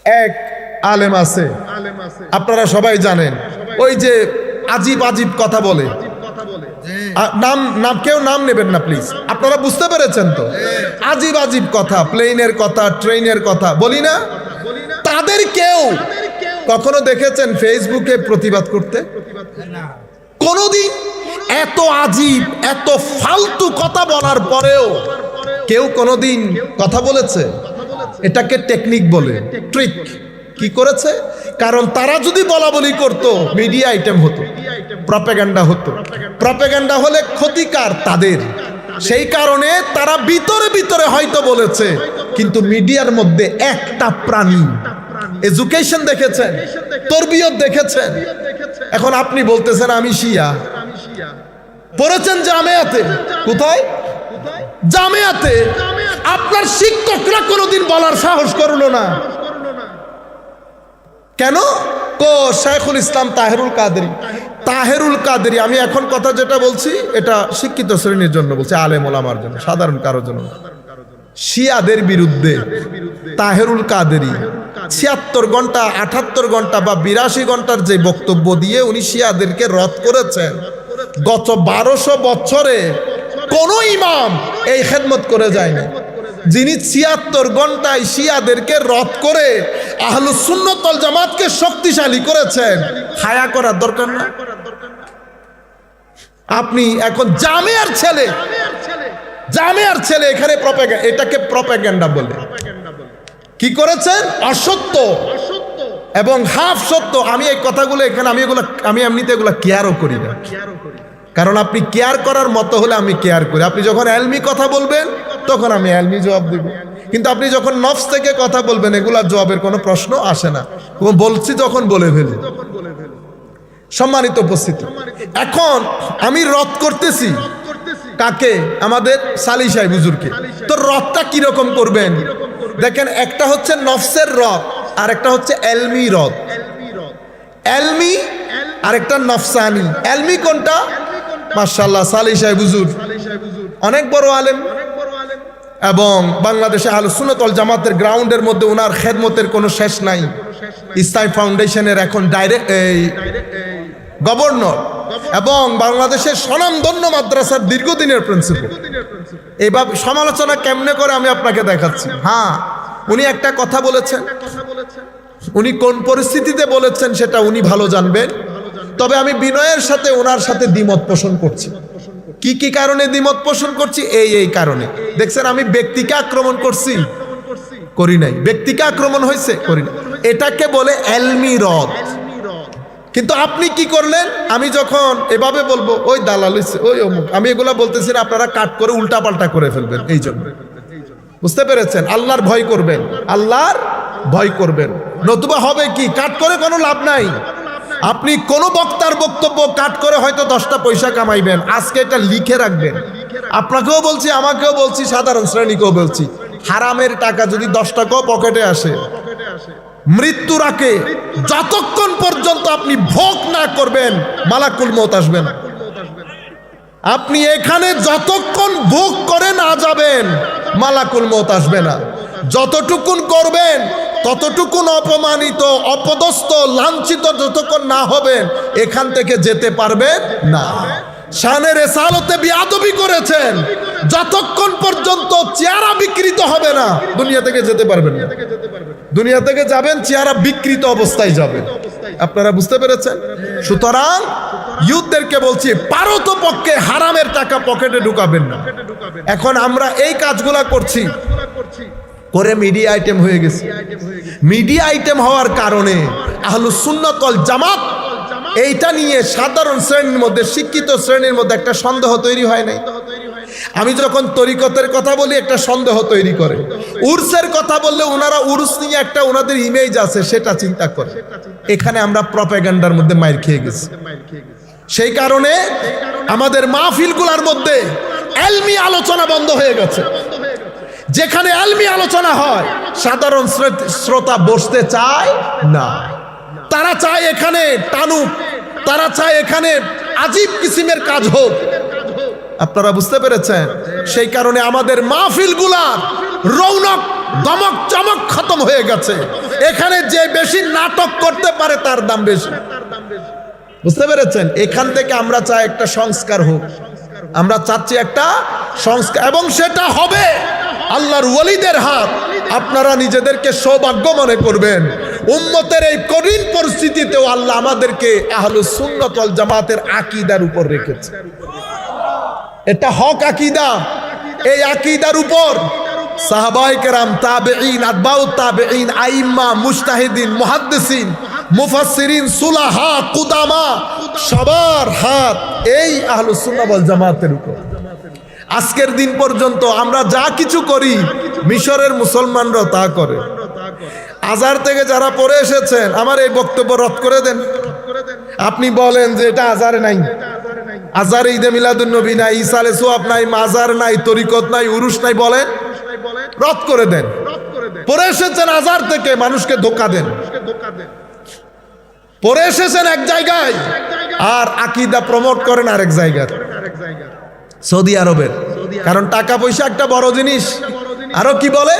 এক আলেম আছে, আপনারা সবাই জানেন, ওই যে আজীব আজীব কথা বলে। নাম কেউ নাম নেবেন না প্লিজ, আপনারা বুঝতে পেরেছেন তো? আজীব আজীব কথা, প্লেনের কথা, ট্রেনের কথা বলি না, তাদের কেউ কখনো দেখেছেন ফেসবুকে প্রতিবাদ করতে? কোনদিন এত আজীব এত ফালতু কথা বলার পরেও কেউ কোনদিন কথা বলেছে? এটাকে টেকনিক বলে, ট্রিক। কি করেছে? কারণ তারা যদি বলা বলি করতো, মিডিয়া আইটেম হতো, প্রপাগান্ডা হতো। প্রপাগান্ডা হলে ক্ষতিকার তাদের, সেই কারণে তারা ভিতরে ভিতরে হয়তো বলেছে, কিন্তু মিডিয়ার মধ্যে একটা প্রাণী। এডুকেশন দেখেছেন, তরবিয়ত দেখেছেন। এখন আপনি বলতেছেন আমি শিয়া, পড়েছেন জামিয়াতে। কোথায়? জামিয়াতে। আপনার শিক্ষকরা কোনোদিন বলার সাহস করলো না কেন? শাইখুল ইসলাম তাহেরুল কাদেরী। তাহেরুল কাদেরী, আমি এখন কথা যেটা বলছি এটা শিক্ষিত শ্রেণীর জন্য বলছি, আলেম ওলামার জন্য, সাধারণ কারোর জন্য। শিয়াদের বিরুদ্ধে তাহেরুল কাদেরী ৭৬ ঘন্টা ৭৮ ঘন্টা বা ৮২ ঘন্টার যে বক্তব্য দিয়ে উনি শিয়াদেরকে রদ করেছেন, গত ১২০০ বছরে কোন ইমাম এই খেদমত করে যায়নি। যিনি ৭৬ ঘন্টায় শিয়াদেরকে রদ করে আহলুস সুন্নাত ওয়াল জামাতকে শক্তিশালী করেছেন, হায়া করার দরকার না? আপনি এখন জামিয়ার ছেলে এখানে এটাকে প্রপাগান্ডা বলে কি করেছেন? অসত্য এবং হাফ সত্য। আমি এই কথাগুলো এখানে আমি এমনিতে এগুলো কেয়ারও করি না, কারণ আপনি কেয়ার করার মতো হলে আমি কেয়ার করি। আপনি যখন এলমি কথা বলবেন তখন আমি এলমি জবাব দেব, কিন্তু আপনি যখন নফস থেকে কথা বলবেন এগুলার জবাবের কোনো প্রশ্ন আসে না। বলছি যখন বলে ফেলি। সম্মানিত উপস্থিতি, এখন আমি রদ করতেছি কাকে? আমাদের সালি সাহেব হুজুরকে। তো রদটা কিরকম করবেন দেখেন, একটা হচ্ছে নফসের রদ আর একটা হচ্ছে এলমি রদ। এলমি আর একটা নফসানি। এলমি কোনটা? মাশাআল্লাহ, সালি সাহেব হুজুর অনেক বড় আলেম এবং বাংলাদেশে আহলুস সুন্নাত ওয়াল জামাতের গ্রাউন্ডের মধ্যে ওনার খেদমতের কোনো শেষ নাই। ইসলাম ফাউন্ডেশনের এখন ডাইরেক্ট গভর্নর এবং বাংলাদেশের স্বনামধন্য মাদ্রাসার দীর্ঘদিনের প্রিন্সিপাল। এইভাবে সমালোচনা কেমনে করে আমি আপনাকে দেখাচ্ছি। হ্যাঁ, উনি একটা কথা বলেছেন, উনি কোন পরিস্থিতিতে বলেছেন সেটা উনি ভালো জানবেন। তবে আমি বিনয়ের সাথে ওনার সাথে দ্বিমত পোষণ করছি। কি কারণে দ্বিমত পোষণ করছি? এই কারণে। দেখছেন আমি ব্যক্তিকে আক্রমণ করছি? করি নাই। ব্যক্তিকে আক্রমণ হয়েছে? করি না। এটাকে বলে এলমি রদ। কিন্তু আপনি কি করলেন? আমি যখন এভাবে বলবো ওই দালাল হইছে, ওই অমুক, আমি এগুলা বলতেছি না, আপনারা কাট করে উল্টাপাল্টা করে ফেলবেন। এই জন্য বুঝতে পেরেছেন? আল্লাহর ভয় করবেন, আল্লাহর ভয় করবেন, নতুবা হবে কি? কাট করে কোনো লাভ নাই। আপনি কোন বক্তার বক্তব্য কাট করে হয়তো 10টা পয়সা কামাইবেন, আজকে এটা লিখে রাখবেন। আপনাকেও বলছি, আমাকেও বলছি, সাধারণ শ্রেণীকেও বলছি, হারামের টাকা যদি 10 টাকাও পকেটে আসে, মৃত্যুর আগে যতক্ষণ পর্যন্ত আপনি ভোগ না করবেন মালাকুল মউত আসবে না। আপনি এখানে যতক্ষণ ভোগ করে না যাবেন মালাকুল মউত আসবে না। যতটুকুন করবেন ততটুকুন অপমানিত, অপদস্থ, লাঞ্ছিত যতক্ষণ না হবেন এখান থেকে যেতে পারবেন না। শানে রিসালাতে বিয়াদবি করেছেন, যতক্ষণ পর্যন্ত চেহারা বিকৃত হবে না দুনিয়া থেকে যেতে পারবেন না। দুনিয়া থেকে যাবেন চেহারা বিকৃত অবস্থায় যাবেন। আপনারা বুঝতে পেরেছেন? সুতরাং ইউথদেরকে বলছি, পারতপক্ষে হারামের টাকা পকেটে ঢুকাবেন না। এখন আমরা এই কাজগুলা করছি করে মিডিয়া আইটেম হয়ে গেছে। মিডিয়া আইটেম হওয়ার কারণে আহলুস সুন্নাত ওয়াল জামাত এইটা নিয়ে সাধারণ শ্রেণীর মধ্যে, শিক্ষিত শ্রেণীর মধ্যে একটা সন্দেহ তৈরি হয় নাই। আমি যখন তরিকতের কথা বলি একটা সন্দেহ তৈরি করে, উরসের কথা বললে ওনারা উরস নিয়ে একটা ওনাদের ইমেজ আছে সেটা চিন্তা করে। এখানে আমরা প্রপাগান্ডার মধ্যে মাইর খেয়ে গেছি। সেই কারণে আমাদের মাহফিলগুলোর মধ্যে এলমি আলোচনা বন্ধ হয়ে গেছে। যেখানে এলমি আলোচনা হয় সাধারণ শ্রোতা বসতে চায় না, তারা চায় এখানে টানুক, তারা চায় এখানে আজীব কিসিমের কাজ হোক। আপনারা বুঝতে পেরেছেন? সেই কারণে আমাদের মাহফিলগুলার রৌনক দমক চমক খতম হয়ে গেছে। এখানে যে বেশি নাটক করতে পারে তার দাম বেশি। বুঝতে পেরেছেন? এখান থেকে আমরা চাই একটা সংস্কার হোক, আমরা চাচ্ছি একটা সংস্কার, এবং সেটা হবে আল্লাহর ওয়ালিদের হাত। আপনারা নিজেদেরকে সৌভাগ্য মনে করবেন, উম্মতের এই কঠিন পরিস্থিতিতেও আল্লাহ আমাদেরকে আহলুস সুন্নাত ওয়াল জামাতের আকীদার উপর রেখেছে। এটা হক আকীদা। এই আকীদার উপর সাহাবায়ে কেরাম, তাবেঈন, আতবাউত তাবেঈন, আইম্মা, মুজতাহিদিন, মুহাদ্দিসিন, মুফাসসিরিন, সুলাহা, কুদামা, সবার হাত এই আহলুস সুন্নাহ ওয়াল জামাতের উপর। আজকের দিন পর্যন্ত আমরা যা কিছু করি মিশরের মুসলমানরাও তা করে। আজহার থেকে যারা পড়ে এসেছেন আমার এই বক্তব্য রদ করে দেন। আপনি বলেন যে এটা আজহারে নাই, আজহারে ঈদে মিলাদুন নবী নাই, ইসালে সোয়াব নাই, মাজার নাই, তরিকত নাই, উরুস নাই, বলেন রদ করে দেন। পড়ে এসেছেন আজহার থেকে, মানুষকে ধোঁকা দেন। পড়ে এসেছেন এক জায়গায় আর আকীদা প্রমোট করেন আরেক জায়গায়, সৌদি আরবের। কারণ টাকা পয়সা একটা বড় জিনিস। আরো কি বলে,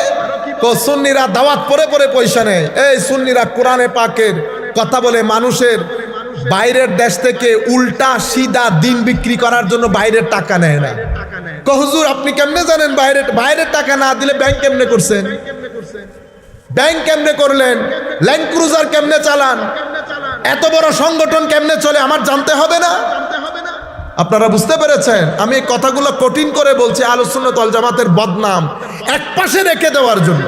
সুন্নিরা দাওয়াত পরে পরে পয়সা নেয়। এই সুন্নিরা কোরআনে পাকের কথা বলে মানুষের বাইরের দেশ থেকে উল্টা সিধা দিন বিক্রি করার জন্য বাইরের টাকা নেয় না। হুজুর আপনি কেমনে জানেন বাইরের টাকা না দিলে ব্যাংক কেমনে করছেন, ব্যাংক কেমনে করলেন, ল্যান্ড ক্রুজার কেমনে চালান, এত বড় সংগঠন কেমনে চলে আমার জানতে হবে না? আপনারা বুঝতে পেরেছেন? আমি এই কথাগুলো কঠিন করে বলছি আহলুস সুন্নাত ওয়াল জামাতের বদনাম এক পাশে রেখে দেওয়ার জন্য।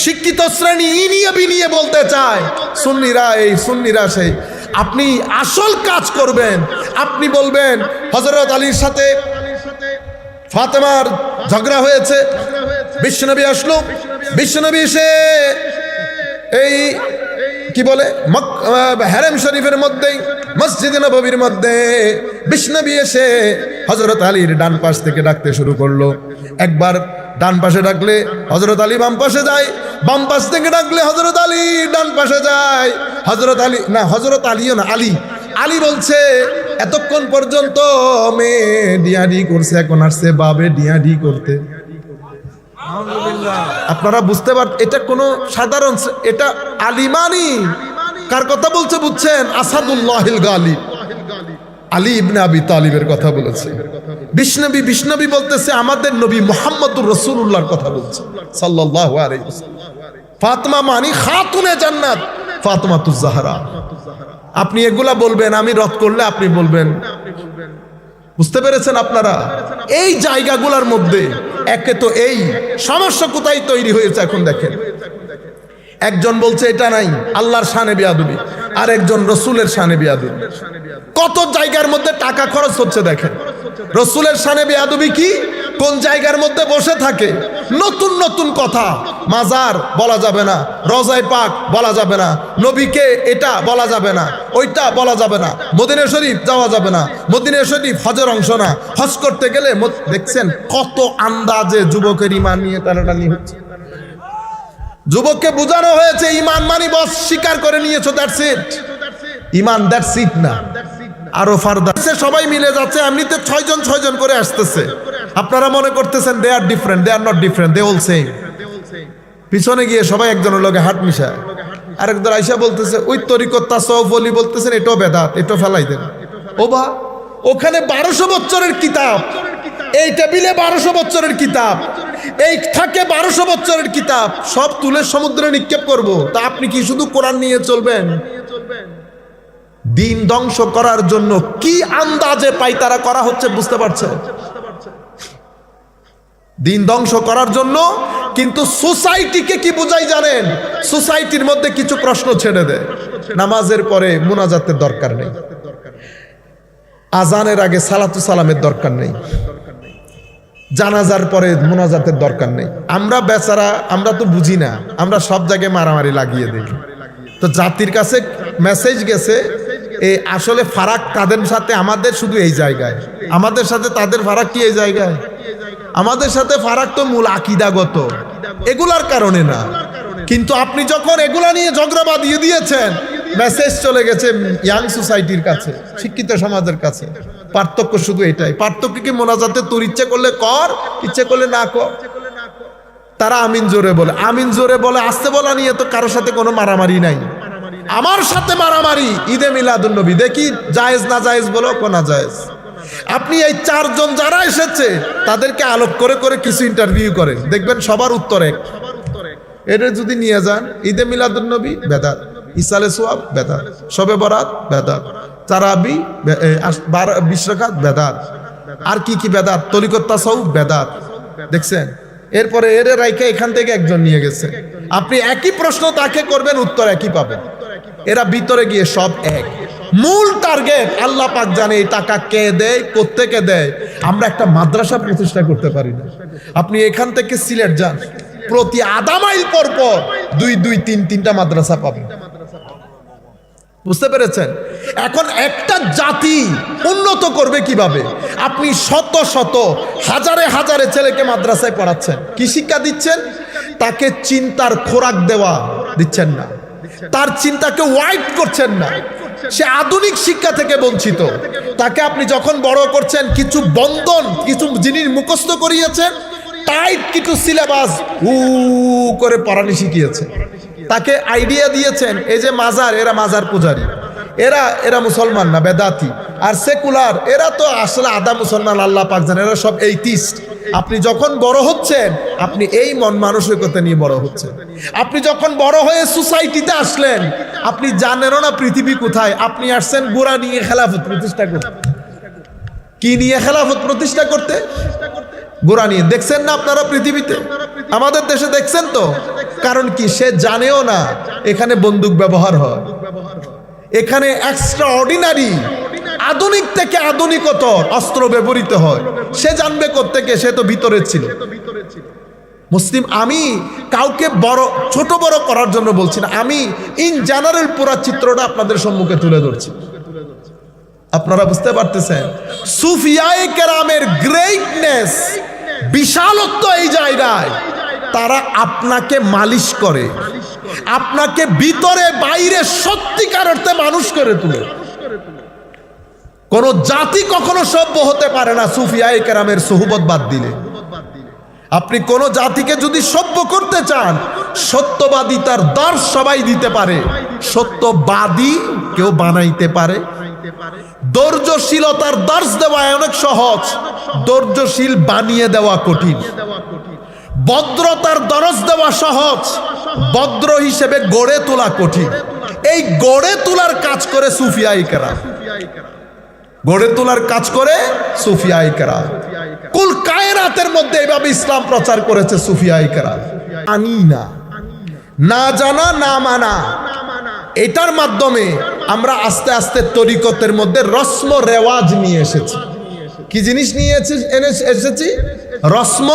শিক্ষিত শ্রেণী ইনিয়ে বিনিয়ে বলতে চায় সুন্নিরা এই, সুন্নিরা সেই। আপনি আসল কাজ করবেন, আপনি বলবেন হযরত আলীর সাথে ফাতেমার ঝগড়া হয়েছে, বিশ্বনবী আসলো, বিশ্বনবী এসে এই কি বলে হারাম শরীফের মধ্যেই মসজিদে নববীর মধ্যে বিশ্বনবী এসে হযরত আলীর ডান পাশ থেকে ডাকতে শুরু করলো। একবার ডান পাশে ডাকলে হযরত আলী বাম পাশে যায়, বাম পাশ থেকে ডাকলে হযরত আলী ডান পাশে যায়। হযরত আলী না, হযরত আলীও না, আলী আলী বলছে এতক্ষণ পর্যন্ত মেয়ে ডিয়াডি করছে, এখন আসছে বাবে ডিয়াডি করতে। আপনারা বুঝতে পারেন এটা কোনো সাধারণ, এটা আলিমানি। কার কথা বলছে বুঝছেন? আসাদুল্লাহিল গালিব, আলী ইবনে আবি তালিবের কথা বলেছে। বিষ্ণবী বলতেছে আমাদের নবী মুহাম্মদুর রাসূলুল্লাহর কথা বলছে সাল্লাল্লাহু আলাইহি ওয়াসাল্লাম। ফাতেমা মানি খাতুনে জান্নাত, ফাতেমাতুজ জাহরা। আপনি এগুলা বলবেন, আমি রদ করলে আপনি বলবেন। বুঝতে পেরেছেন আপনারা? এই জায়গাগুলোর মধ্যে একে তো এই সমস্যা কোথায় তৈরি হয়েছে এখন দেখেন। একজন বলছে এটা নাই, আল্লাহর শানে বিয়াদবি, আর একজন রসুলের শানে বিয়াদবি। কত জায়গার মধ্যে টাকা খরচ হচ্ছে দেখেন। রসুলের শানে বিয়াদবি কি? কোন জায়গার মধ্যে বসে থাকে নতুন নতুন কথা, মাজার বলা যাবে না, রওজায়ে পাক বলা যাবে না, নবীকে এটা বলা যাবে না, ওইটা বলা যাবে না, মদিনা শরীফ যাওয়া যাবে না, মদিনা শরীফ হজের অংশ না, হজ করতে গেলে দেখছেন কত আন্দাজে যুবকের ইমান নিয়ে টানাটানি হচ্ছে। যুবককে বোঝানো হয়েছে ইমান মানি বস স্বীকার করে নিয়েছো, that's it. Iman that's it না, আরো ফারদার। সবাই মিলে যাচ্ছে, এমনিতে 6 জন করে আসতেছে। আপনারা মনে করতেছেন they are different, they are not different, they all same. পিছনে গিয়ে সবাই একজনের লগে হাত মিশায়, আরেকজন আইসা বলতেছে ওই তরিকত তাসাউফ বলি বলতেছেন এটাও বেদাত, এটাও ফেলাই দেন। ও বা ওখানে 1200 বছরের কিতাব, এই টেবিলে 1200 বছরের কিতাব, এই থাকে 1200 বছরের কিতাব, সব তুলে সমুদ্রে নিক্ষেপ করব। তা আপনি কি শুধু কোরআন নিয়ে চলবেন? দিন ধ্বংস করার জন্য কি আন্দাজে পাইতারা করা হচ্ছে বুঝতে পারছেন? দিন ধ্বংস করার জন্য। কিন্তু সোসাইটিকে কি বোঝাই জানেন? সোসাইটির মধ্যে কিছু প্রশ্ন ছেড়ে দেয়। নামাজের পরে মুনাজাতের দরকার নেই, আজানের আগে সালাতু সালামের দরকার নেই, জানাজার পরে মুনাজাতের দরকার নেই। আমরা বেচারা, আমরা তো বুঝি না, আমরা সব জায়গায় মারামারি লাগিয়ে দিই। তো জাতির কাছে মেসেজ গেছে, এই আসলে ফারাক তাদের সাথে আমাদের শুধু এই জায়গায়, আমাদের সাথে তাদের ফারাক কি এই জায়গায়? আমাদের সাথে ফারাক তো মূল আকীদাগত, এগুলার কারণে না। কিন্তু আপনি যখন এগুলা নিয়ে ঝগড়া বাঁধিয়ে দিয়েছেন, মেসেজ চলে গেছে ইয়াং সোসাইটির কাছে, শিক্ষিত সমাজের কাছে। পার্থক্য শুধু এটাই। পার্থক্য কি মোনাজাতে তোর ইচ্ছে করলে কর, ইচ্ছে করলে না কর। তারা আমিন জোরে বলে। আমিন জোরে বলে আসতে বলা নিয়ে তো কারোর সাথে কোনো মারামারি নাই। আমার সাথে মারামারি ঈদে মিলাদুন নবী, দেখি জায়েজ না জায়েজ বলো, কোনা জায়েজ। আপনি এই চারজন যারা এসেছে তাদেরকে আলোক করে করে কিছু ইন্টারভিউ করেন, দেখবেন সবার উত্তর এক। এটা যদি নিয়ে যান ঈদে মিলাদুন নবী বেদাত, ইসালে সোয়াব বেদাত, শবে বরাত বেদাত, তারাবি 20 রাকাত বেদাত, আর কি কি বেদাত, তরিকত তাসাউফ বেদাত। দেখছেন? এরপরে এর রাইকে এখান থেকে একজন নিয়ে গেছে, আপনি একই প্রশ্ন তাকে করবেন, উত্তর একই পাবেন। এরা ভিতরে গিয়ে সব এক। মূল টার্গেট আল্লাহ পাক জানে এই টাকা কে দেয়, কোত্থেকে দেয়। আমরা একটা মাদ্রাসা প্রতিষ্ঠা করতে পারি না। আপনি এখান থেকে সিলেট যান, প্রতি আধা মাইল পর পর 2-3টা মাদ্রাসা পাবেন। বুঝতে পেরেছেন? এখন একটা জাতি উন্নত করবে কিভাবে? আপনি শত শত হাজারে হাজারে ছেলেকে মাদ্রাসায় পড়াচ্ছেন, কি শিক্ষা দিচ্ছেন? তাকে চিন্তার খোরাক দেওয়া দিচ্ছেন না, তার চিন্তাকে ওয়াইড করছেন না, সে আধুনিক শিক্ষা থেকে বঞ্চিত। তাকে আপনি যখন বড় করছেন কিছু বন্ধন, কিছু জিনিস মুখস্থ করিয়েছেন, টাইট কিছু সিলেবাস করে পড়ানি শিখিয়েছে। তাকে আইডিয়া দিয়েছেন এই যে মাজার, এরা মাজার পূজারী, এরা মুসলমান না, বেদাতি। আর সেকুলার, এরা তো আসলে আধা মুসলমান, আল্লাহ পাক জানেন, এরা সব এইথিস্ট। আপনি যখন বড় হচ্ছেন, আপনি এই মন মানসিকতা নিয়ে বড় হচ্ছেন। আপনি যখন বড় হয়ে সোসাইটিতে আসলেন, আপনি জানেনও না পৃথিবী কোথায়। আপনি আসছেন গোড়া নিয়ে খেলাফত প্রতিষ্ঠা করতে। কি নিয়ে খেলাফত প্রতিষ্ঠা করতে? গোড়া নিয়ে। দেখছেন না আপনারা পৃথিবীতে, আমাদের দেশে দেখছেন তো? কারণ কি? সে জানেও না এখানে বন্দুক ব্যবহার হয়, এখানে এক্সট্রা অর্ডিনারি আধুনিক থেকে আধুনিকতর অস্ত্র ব্যবহৃত হয়। সে জানবে কোত্থেকে? সে তো ভিতরে ছিল। মুসলিম, আমি কাউকে বড় ছোট বড় করার জন্য বলছি না, আমি ইন জেনারেল পুরো চিত্রটা আপনাদের সম্মুখে তুলে ধরছি। আপনারা বুঝতে পারতেছেন সুফিয়ায়ে কেরামের গ্রেটনেস, বিশালত্ব এই জায়গায়। তারা আপনাকে মালিশ করে, আপনাকে ভিতরে বাইরে সত্যিকার অর্থে মানুষ করে তোলে। কোন জাতি কখনো সভ্য হতে পারে না সুফিয়ায়ে কেরামের সুহবত বাদ দিলে। আপনি কোন জাতিকে যদি সভ্য করতে চান, সত্যবাদী তার দর্শ সবাই দিতে পারে, সত্যবাদী কেউ বানাইতে পারে। ধৈর্যশীলতার দর্শ দেওয়া অনেক সহজ, ধৈর্যশীল বানিয়ে দেওয়া কঠিন। ভদ্রতার দরজ দেওয়া সহজ, ভদ্র হিসেবে গড়ে তোলা কঠিন। এই গড়ে তোলার কাজ করে সুফিয়ায়ে কেরাম, গড়ে তোলার কাজ করে সুফিয়ায়ে কেরাম। কুল কায়নাতের মধ্যে এইভাবে ইসলাম প্রচার করেছে সুফিয়ায়ে কেরাম। আনি না, না জানা, না মানা, এটার মাধ্যমে আমরা আস্তে আস্তে তরিকতের মধ্যে রসম রেওয়াজ নিয়ে এসেছি। কি জিনিস নিয়ে এসেছি? রসম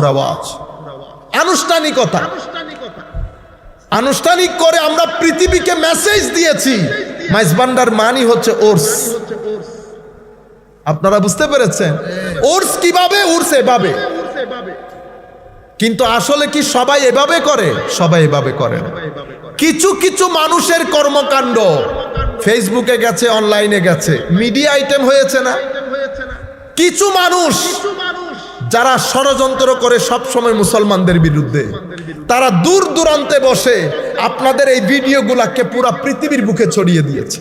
রেওয়াজ, আনুষ্ঠানিকতা। আনুষ্ঠানিক করে আমরা পৃথিবীকে মেসেজ দিয়েছি মাইজবান্ডার মানি হচ্ছে ওর্স। আপনারা বুঝতে পেরেছেন? ওর্স কিভাবে? ওর্স এভাবে। কিন্তু আসলে কি সবাই এভাবে করে? সবাই এভাবে করে না। কিছু কিছু মানুষের কর্মকাণ্ড ফেসবুকে গেছে, অনলাইনে গেছে, মিডিয়া আইটেম হয়েছে না? কিছু মানুষ যারা ষড়যন্ত্র করে সব সময় মুসলমানদের বিরুদ্ধে, তারা দূর দূরান্তে বসে আপনাদের এই ভিডিওগুলাকে পুরো পৃথিবীর বুকে ছড়িয়ে দিয়েছে।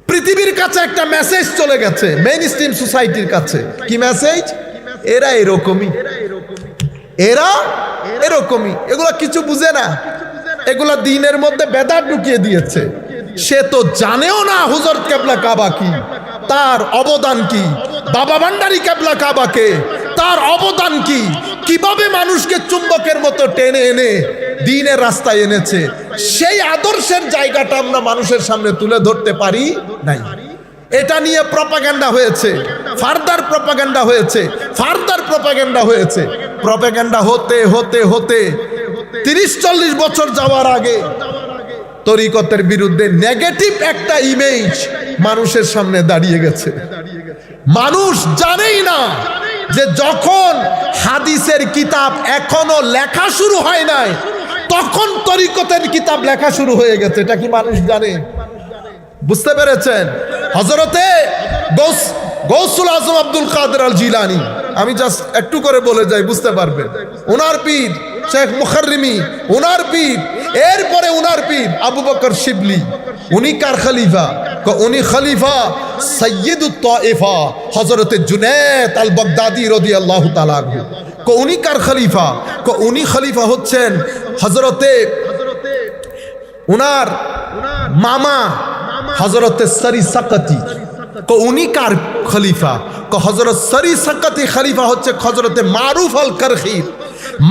পৃথিবীর কাছে একটা মেসেজ চলে গেছে, মেইন স্ট্রিম সোসাইটির কাছে। কি মেসেজ? এরা এরকমই, এরা এরকমই, এগুলা কিছু বুঝে না, এগুলা দিনের মধ্যে বেদাত ঢুকিয়ে দিয়েছে। সে তো জানেও না হুজরত কেবলা কাবা কি, তার অবদান কি, বাবা ভান্ডারী কেবলা কাবাকে তার অবদান কি, কিভাবে মানুষকে চুম্বকের মতো টেনে এনে দ্বীনের রাস্তায় এনেছে। সেই আদর্শের জায়গাটা আমরা মানুষের সামনে তুলে ধরতে পারি নাই। এটা নিয়ে প্রপাগান্ডা হয়েছে, ফার্দার প্রপাগান্ডা হয়েছে, ফার্দার প্রপাগান্ডা হয়েছে। প্রপাগান্ডা হতে হতে হতে 30-40 বছর যাওয়ার আগে তরিকতের বিরুদ্ধে নেগেটিভ একটা ইমেজ মানুষের সামনে দাঁড়িয়ে গেছে। মানুষ জানেই না যে যখন হাদিসের কিতাব এখনো লেখা শুরু হয় নাই, তখন তরিকতের কিতাব লেখা শুরু হয়ে গেছে। এটা কি মানুষ জানে? বুঝতে পেরেছেন? হযরতে গৌসুল আজম আব্দুল কাদের আল জিলানী আমি জাস্ট একটু করে বলে যাই, বুঝতে পারবেন। ওনার পীর শেখ মুখাররিমি, ওনার পীর, এরপরে ওনার পীর আবু বকর শিবলি। উনি কার খলিফা? উনি খলিফা সৈয়দুত তায়েফা হযরত জুনায়েদ আল বাগদাদি রাদিয়াল্লাহু তাআলা আনহু। উনি কার খলিফা? উনি খলিফা হচ্ছেন হযরতে উনার মামা হযরতে সরি সাকাতি। উনি কার খলিফা? হযরত সরি সাকাতি খলিফা হচ্ছে হযরতে মারুফ আল কারখি।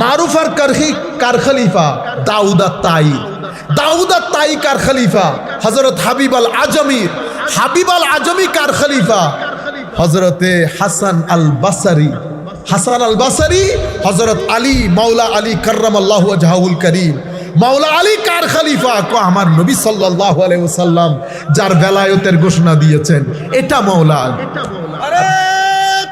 মারুফ আল কারখি কার খলিফা? দাউদ আত-তাই। দাউদ আত-তাই কার খলিফা? হযরত হাবিব আল আজমি। হাবিব আল আজমি কার খলিফা? হযরতে হাসান আল বসরি। হাসান আল বসরি হযরত আলী মাওলা আলী কাররামাল্লাহু ওয়াজহাহুল কারীম। মাওলা আলী কার খলিফা? আমার নবী সাল্লাল্লাহু আলাইহি ওয়াসাল্লাম যার বেলায়েতের ঘোষণা দিয়েছেন, এটা মাওলা আলী। আরে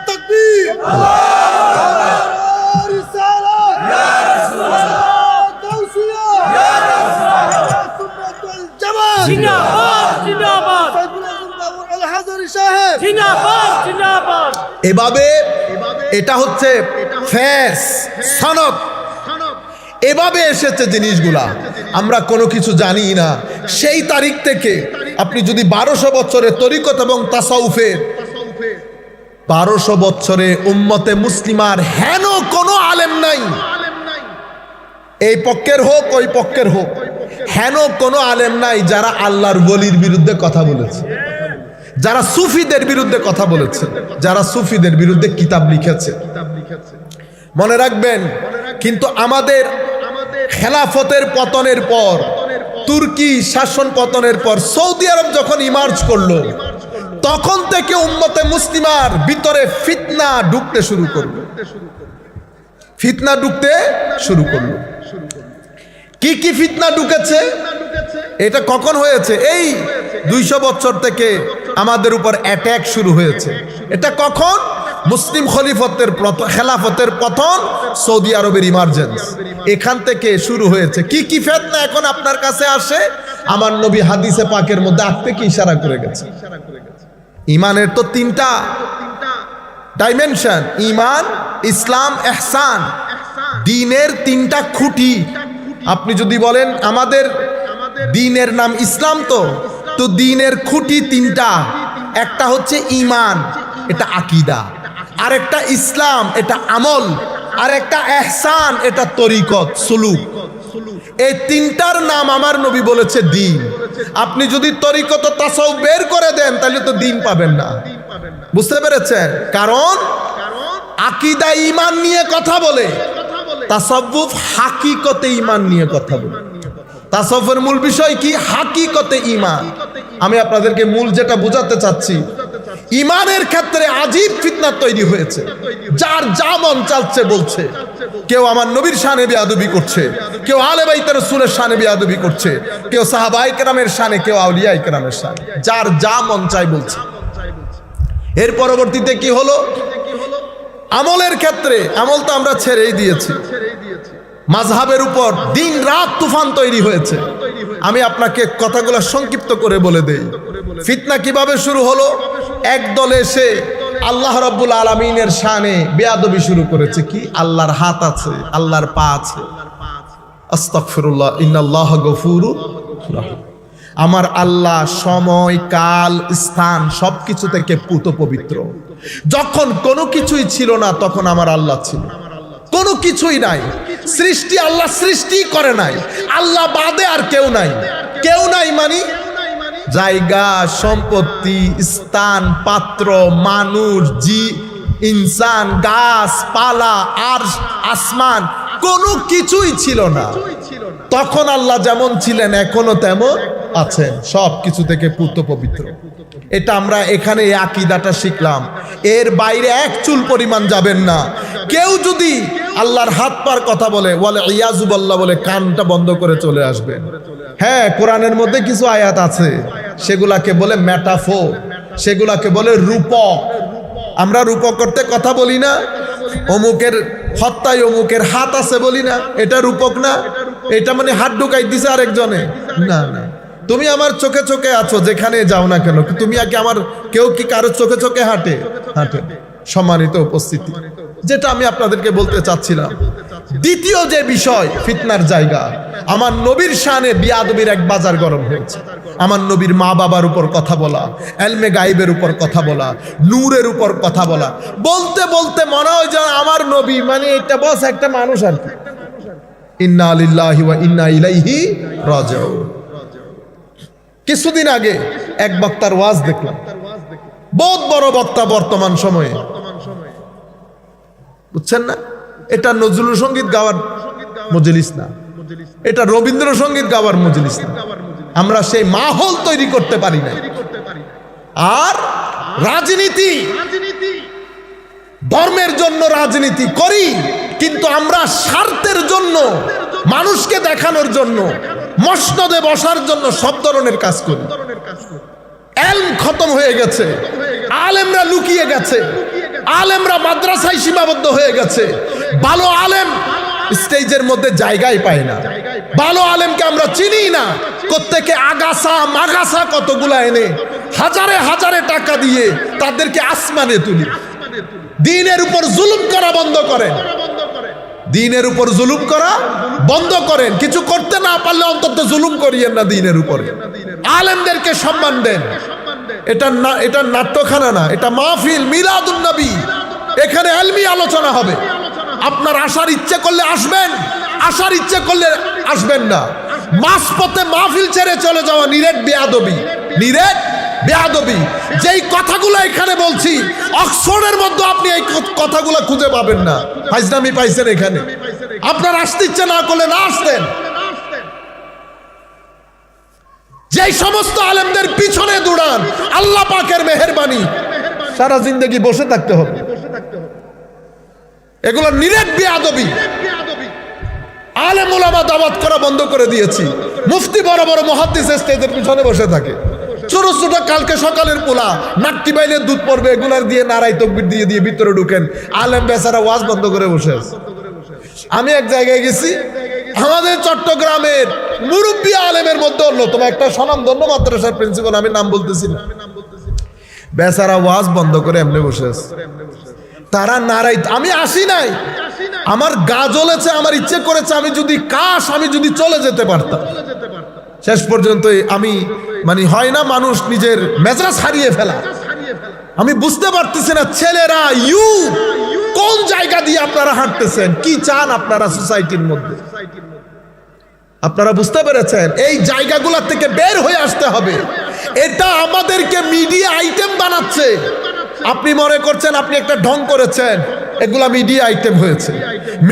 তাকবীর, আল্লাহু রিসালাত, ইয়া রাসূলুল্লাহ, তাওসিয়া, ইয়া রাসূলুল্লাহ, সুন্নাতুল জামাত, জিন্দাবাদ জিন্দাবাদ, সাইফুল আজম বাবুর আল হাজারী সাহেব, জিন্দাবাদ জিন্দাবাদ। এভাবে এটা হচ্ছে ফেস সনদ, এভাবে এসেছে জিনিসগুলা। আমরা কোনো কিছু জানি না। সেই তারিখ থেকে আপনি যদি 1200 বছরের তরিকত এবং তাসাউফের 1200 বছরে উম্মতে মুসলিমার হেন কোনো আলেম নাই, এই পক্ষের হোক ওই পক্ষের হোক, হেন কোনো আলেম নাই যারা আল্লাহর ওলির বিরুদ্ধে কথা বলেছে, যারা সুফিদের বিরুদ্ধে কথা বলেছে, যারা সুফিদের বিরুদ্ধে কিতাব লিখেছে। মনে রাখবেন, কিন্তু আমাদের খেলাফতের পতনের পর, তুর্কি শাসন পতনের পর সৌদি আরব যখন ইমার্জ করলো, তখন থেকে উম্মতে মুসলিমার ভিতরে ফিতনা ঢুকতে শুরু করলো। ফিতনা ঢুকতে শুরু করলো। কি কি ফিতনা ঢুকেছে? এটা কখন হয়েছে? এই 200 বছর থেকে আমাদের উপর অ্যাটাক শুরু হয়েছে। এটা কখন? মুসলিম খলিফতের খেলাফতের পতন, সৌদি আরবের ইমার্জেন্স, এখান থেকে শুরু হয়েছে। কি কি ফিতনা এখন আপনার কাছে আসে? আমার নবী হাদিসে পাকের মধ্যে আগ থেকে ইশারা করে গেছে। ইমানের তো 3টা ডাইমেনশন, ইমান, ইসলাম, ইহসান। দ্বীনের 3টা খুঁটি। আপনি যদি বলেন আমাদের দ্বীনের নাম ইসলাম, তো দ্বীনের খুঁটি 3টা। একটা হচ্ছে ইমান, এটা আকীদা, আর একটা ইসলাম, এটা আমল, আর একটা ইহসান, এটা তরিকত সুলুক। এই 3টার নাম আমার নবী বলেছে দ্বীন। আপনি যদি তরিকত তাসাউফ বের করে দেন তাহলে তো দ্বীন পাবেন না। বুঝতে পেরেছেন? কারণ আকীদা ঈমান নিয়ে কথা বলে, তাসাউফ হাকিকতে ঈমান নিয়ে কথা বলে। তাসাউফের মূল বিষয় কি? হাকিকতে ঈমান। আমি আপনাদেরকে মূল যেটা বোঝাতে চাচ্ছি, ইমানের ক্ষেত্রে আজীব ফিতনা তৈরি হয়েছে। যার যা মন চাচ্ছে বলছে। কেউ আমার নবীর শানে বেয়াদবি করছে, কেউ আলে বাইত রাসূলের শানে বেয়াদবি করছে, কেউ সাহাবায়ে কেরামের শানে, কেউ আউলিয়ায়ে কেরামের শানে, যার যা মন চাই বলছে। এর পরবর্তীতে কি হলো? আমলের ক্ষেত্রে, আমল তো আমরা ছেড়েই দিয়েছি। মাযহাবের উপর দিন রাত তুফান তৈরি হয়েছে। আমি আপনাকে কথাগুলো সংক্ষিপ্ত করে বলে দেই। ফিতনা কিভাবে শুরু হলো? এক দল এসে আল্লাহ রাব্বুল আলামিনের শানে বেয়াদবি শুরু করেছে। কি? আল্লাহর হাত আছে, আল্লাহর পা আছে। আস্তাগফিরুল্লাহ, ইন্নাল্লাহা গফুরুর রাহিম। আমার আল্লাহ সময়, কাল, স্থান সবকিছু থেকে পুত পবিত্র। যখন কোনো কিছুই ছিল না তখন আমার আল্লাহ ছিল। কোনো কিছুই নাই, সৃষ্টি আল্লাহ সৃষ্টি করে নাই, আল্লাহ বাদে আর কেউ নাই। কেউ নাই মানে জায়গা, সম্পত্তি, স্থান, পাত্র, মানুষ, ইনসান, গাছ পালা, আর আসমান, কোনো কিছুই ছিল না। তখন আল্লাহ যেমন ছিলেন এখনো তেমন আছেন, সব কিছু থেকে পূত পবিত্র। এটা আমরা এখানে এই আকীদাটা শিখলাম। এর বাইরে এক চুল পরিমাণ যাবেন না। কেউ যদি আল্লাহর হাত পার কথা বলে, ওয়াল ইয়াযু বিল্লাহ বলে, কানটা বন্ধ করে চলে আসবেন। হ্যাঁ, কোরআনের মধ্যে কিছু আয়াত আছে, সেগুলাকে বলে মেটাফোর, সেগুলাকে বলে রূপক। আমরা রূপক করতে কথা বলি না, অমুকের হত্যায় অমুকের হাত আছে বলি না, এটা রূপক না। এটা মানে হাত ঢুকাই দিছে আরেকজনে। না না, তুমি আমার চোখে চোখে আছো, যেখানে যাও না কেন। তুমি আগে আমার, কেউ কি কারো চোখে চোখে হাঁটে? হাঁটে। সম্মানিত উপস্থিতি, যেটা আমি আপনাদেরকে বলতে চাচ্ছিলাম, দ্বিতীয় যে বিষয় ফিতনার জায়গা, আমার নবীর শানে বিয়াদবির এক বাজার গরম হয়েছে। আমার নবীর মা বাবার উপর কথা বলা, এলমে গাইবের উপর কথা বলা, নূরের উপর কথা বলা, বলতে বলতে মনে হয় যেন আমার নবী মানে এটা বস একটা মানুষ আর কি। ইন্না লিল্লাহি ওয়া ইন্না ইলাইহি রাজিউন। কিছুদিন আগে এক বক্তার ওয়াজ দেখলাম, বহুত বড় বক্তা বর্তমান সময়ে, বুঝছেন না? এটা নজরুল সঙ্গীত গাওয়ার মজলিস না, এটা রবীন্দ্রসঙ্গীত গাওয়ার মজলিস না। আমরা সেই মাহল তৈরি করতে পারি না। আর রাজনীতি, ধর্মের জন্য রাজনীতি করি, কিন্তু আমরা স্বার্থের জন্য, মানুষকে দেখানোর জন্য, মসনদে বসার জন্য সব ধরনের কাজ করি। এলম খতম হয়ে গেছে, আলেমরা লুকিয়ে গেছে, আলেমরা মাদ্রাসায় সীমাবদ্ধ হয়ে গেছে। ভালো আলেম স্টেজের মধ্যে জায়গায় পায় না, ভালো আলেমকে আমরা চিনি না। প্রত্যেকে আগাছা মাগাছা কতগুলা এনে হাজারে হাজারে টাকা দিয়ে তাদেরকে আসমানে তুলি। দ্বীনের উপর জুলুম করা বন্ধ করেন, দ্বীনের উপর জুলুম করা বন্ধ করেন। কিছু করতে না পারলে অন্তত জুলুম করিয়েন না দ্বীনের উপরে। আলেমদেরকে সম্মান দেন। এটা নাট্যখানা না, এটা মাহফিল মিলাদুন নবী। এখানে ইলমি আলোচনা হবে। আপনার আসার ইচ্ছে করলে আসবেন, আসার ইচ্ছে করলে আসবেন না। মাঝপথে মাহফিল ছেড়ে চলে যাওয়া নিরেট বেয়াদবি, নিরেট বেয়াদবি। যেই কথাগুলো এখানে বলছি, অক্সফোর্ডের মধ্যে আপনি এই কথাগুলো খুঁজে পাবেন না। ফাইজলামি পাইছেন এখানে। আপনার আসতে ইচ্ছে না করলে না আসতেন। যেই সমস্ত আলেমদের পিছনে দৌড়ান, আল্লাহ পাকের মেহেরবানি, সারা জিন্দেগি বসে থাকতে হবে। এগুলো নিরেট বেয়াদবি। আলেম ওলামা দাওয়াত করা বন্ধ করে দিয়েছি। মুফতি বড় বড় মুহাদ্দিস স্টেজের পিছনে বসে থাকে। ছোট ছোট কালকে সকালের পোলা নাট্টি বাইলের দুধ পড়বে, এগুলার দিয়ে নারাই তকবির দিয়ে দিয়ে ভিতরে ঢুকেন। আলেম বেচারা ওয়াজ বন্ধ করে বসে আছে। আমি এক জায়গায় গেছি, আমাদের চট্টগ্রামের মুরব্বী আলেমের মধ্যে অন্যতম একটা স্বনামধন্য মাদ্রাসার প্রিন্সিপাল, আমি নাম বলতেছি না, বেচারা ওয়াজ বন্ধ করে এমনি বসে আছে। তারা নারাই, আমি আসি নাই, আমার গা জ্বলেছে, আমার ইচ্ছে করেছে আমি যদি চলে যেতে পারতাম। শেষ পর্যন্ত আমি মানে হয় না মানুষ নিজের মেজাজ হারিয়ে ফেলা। আমি বুঝতে পারতেছি না ছেলেরা কোন জায়গা দিয়ে আপনারা হাঁটতেছেন, কি চান আপনারা সোসাইটির মধ্যে। আপনারা বুঝতে পেরেছেন? এই জায়গাগুলো থেকে বের হয়ে আসতে হবে। এটা আমাদেরকে মিডিয়া আইটেম বানাচ্ছে। আপনি মনে করছেন আপনি একটা ঢং করেছেন, এগুলা মিডিয়া আইটেম হয়েছে।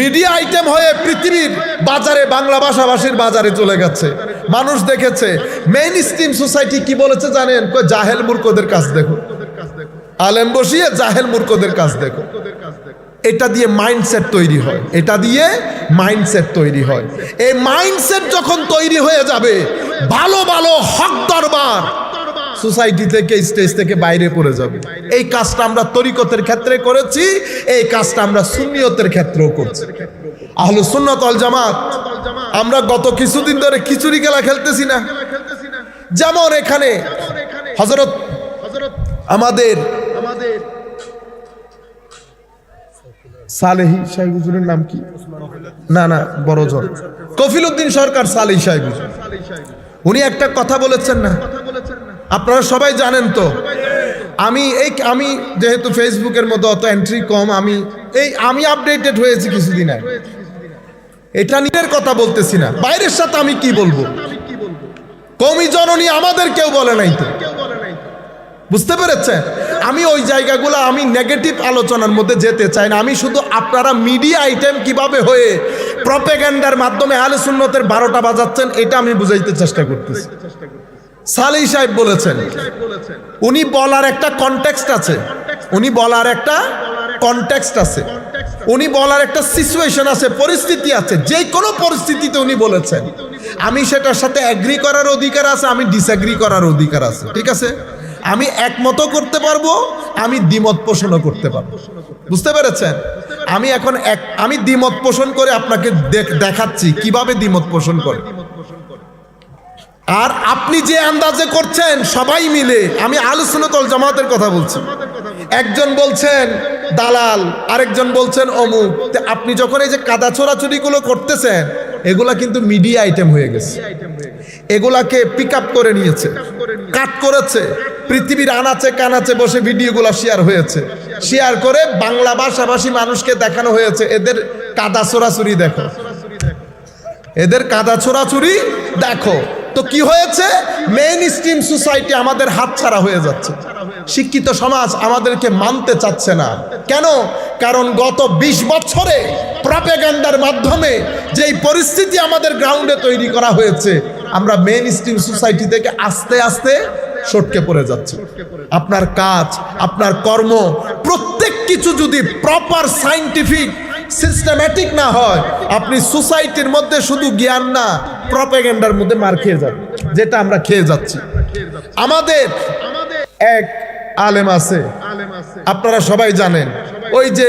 মিডিয়া আইটেম হয়ে পৃথিবীর বাজারে, বাংলা ভাষাভাষীর বাজারে চলে গেছে। মানুষ দেখেছে। মেইন স্ট্রিম সোসাইটি কি বলেছে জানেন? জাহেল মূর্খদের কাজ দেখো। আলেম বসিয়ে জাহেল মূর্খদের কাজ দেখো। এটা দিয়ে মাইন্ডসেট তৈরি হয়, এটা দিয়ে মাইন্ডসেট তৈরি হয়। এই মাইন্ডসেট যখন তৈরি হয়ে যাবে, ভালো ভালো হক দরবার সোসাইটি থেকে, স্টেজ থেকে বাইরে পড়ে যাবে। এই কাজটা আমরা তরিকতের ক্ষেত্রে করেছি, এই কাজটা আমরা সুন্নিয়তের ক্ষেত্রেও করছি। আহলুস সুন্নাত ওয়াল জামাত আমরা গত কিছুদিন ধরে খিচুড়ি খেলা খেলতেছি না? যেমন এখানে হযরত আমাদের সালেহী সাহেব হুজুরের নাম কি? না বড় জন কফিলউদ্দিন সরকার সালেহী সাহেব হুজুর, উনি একটা কথা বলেছেন না? আপনারা সবাই জানেন তো। আমি যেহেতু ফেসবুকের মতো অত এন্ট্রি কম, আমি আপডেটেড হয়েছি কিছুদিন আগে। এটা নিজের কথা বলতেছি না, বাইরের সাথে আমি কি বলবো? কওমি জননী আমাদের কেউ বলে নাই তো। বুঝতে পেরেছেন? আমি ওই জায়গাগুলো, আমি নেগেটিভ আলোচনার মধ্যে যেতে চাই না। আমি শুধু আপনারা মিডিয়া আইটেম কিভাবে হয়ে প্রপাগান্ডার মাধ্যমে আহলে সুন্নতের 12টা বাজাচ্ছেন, এটা আমি বুঝাইতে চেষ্টা করতেছি। সালেহী সাহেব বলেছেন, উনি বলার একটা কনটেক্সট আছে, উনি বলার একটা কনটেক্সট আছে, উনি বলার একটা সিচুয়েশন আছে, পরিস্থিতি আছে। যে কোনো পরিস্থিতিতে উনি বলেছেন। আমি সেটার সাথে এগ্রি করার অধিকার আছে, আমি ডিসএগ্রি করার অধিকার আছে। ঠিক আছে? আমি একমতও করতে পারবো, আমি দ্বিমত পোষণও করতে পারবো। বুঝতে পেরেছেন? আমি দ্বিমত পোষণ করে আপনাকে দেখাচ্ছি কিভাবে দ্বিমত পোষণ করে। আর আপনি যে আন্দাজে করছেন সবাই মিলে, আমি আহলে সুন্নাত ওয়াল জামাতের কথা বলছি। একজন বলছেন দালাল, আরেকজন বলছেন অমুক। তো আপনি যখন এই যে কাদা ছোড়াছুড়িগুলো করতেছেন, এগুলা কিন্তু মিডিয়া আইটেম হয়ে গেছে। এগুলাকে পিক আপ করে নিয়েছে, কাট করেছে, পৃথিবীর আনাচে কানাচে বসে ভিডিওগুলো শেয়ার হয়েছে। শেয়ার করে বাংলা ভাষাভাষী মানুষকে দেখানো হয়েছে এদের কাদা ছোড়াছুড়ি দেখো, এদের কাদা ছোড়াছুড়ি দেখো। তো কি হয়েছে? মেইন স্ট্রিম সোসাইটি আমাদের হাতছাড়া হয়ে যাচ্ছে। শিক্ষিত সমাজ আমাদেরকে মানতে চাচ্ছে না। কেন? কারণ গত 20 বছরে প্রপাগান্ডার মাধ্যমে যেই পরিস্থিতি আমাদের গ্রাউন্ডে তৈরি করা হয়েছে, আমরা মেইন স্ট্রিম সোসাইটি থেকে আস্তে আস্তে সটকে পড়ে যাচ্ছি। আপনার কাজ, আপনার কর্ম, প্রত্যেক কিছু যদি প্রপার সায়েন্টিফিক সিস্টেম্যাটিক না হয়, আপনি সোসাইটির মধ্যে শুধু জ্ঞান না, প্রপাগান্ডার মধ্যে মার খেয়ে যাবেন, যেটা আমরা খেয়ে যাচ্ছি। আমাদের এক আলেম আছে, আপনারা সবাই জানেন, ওই যে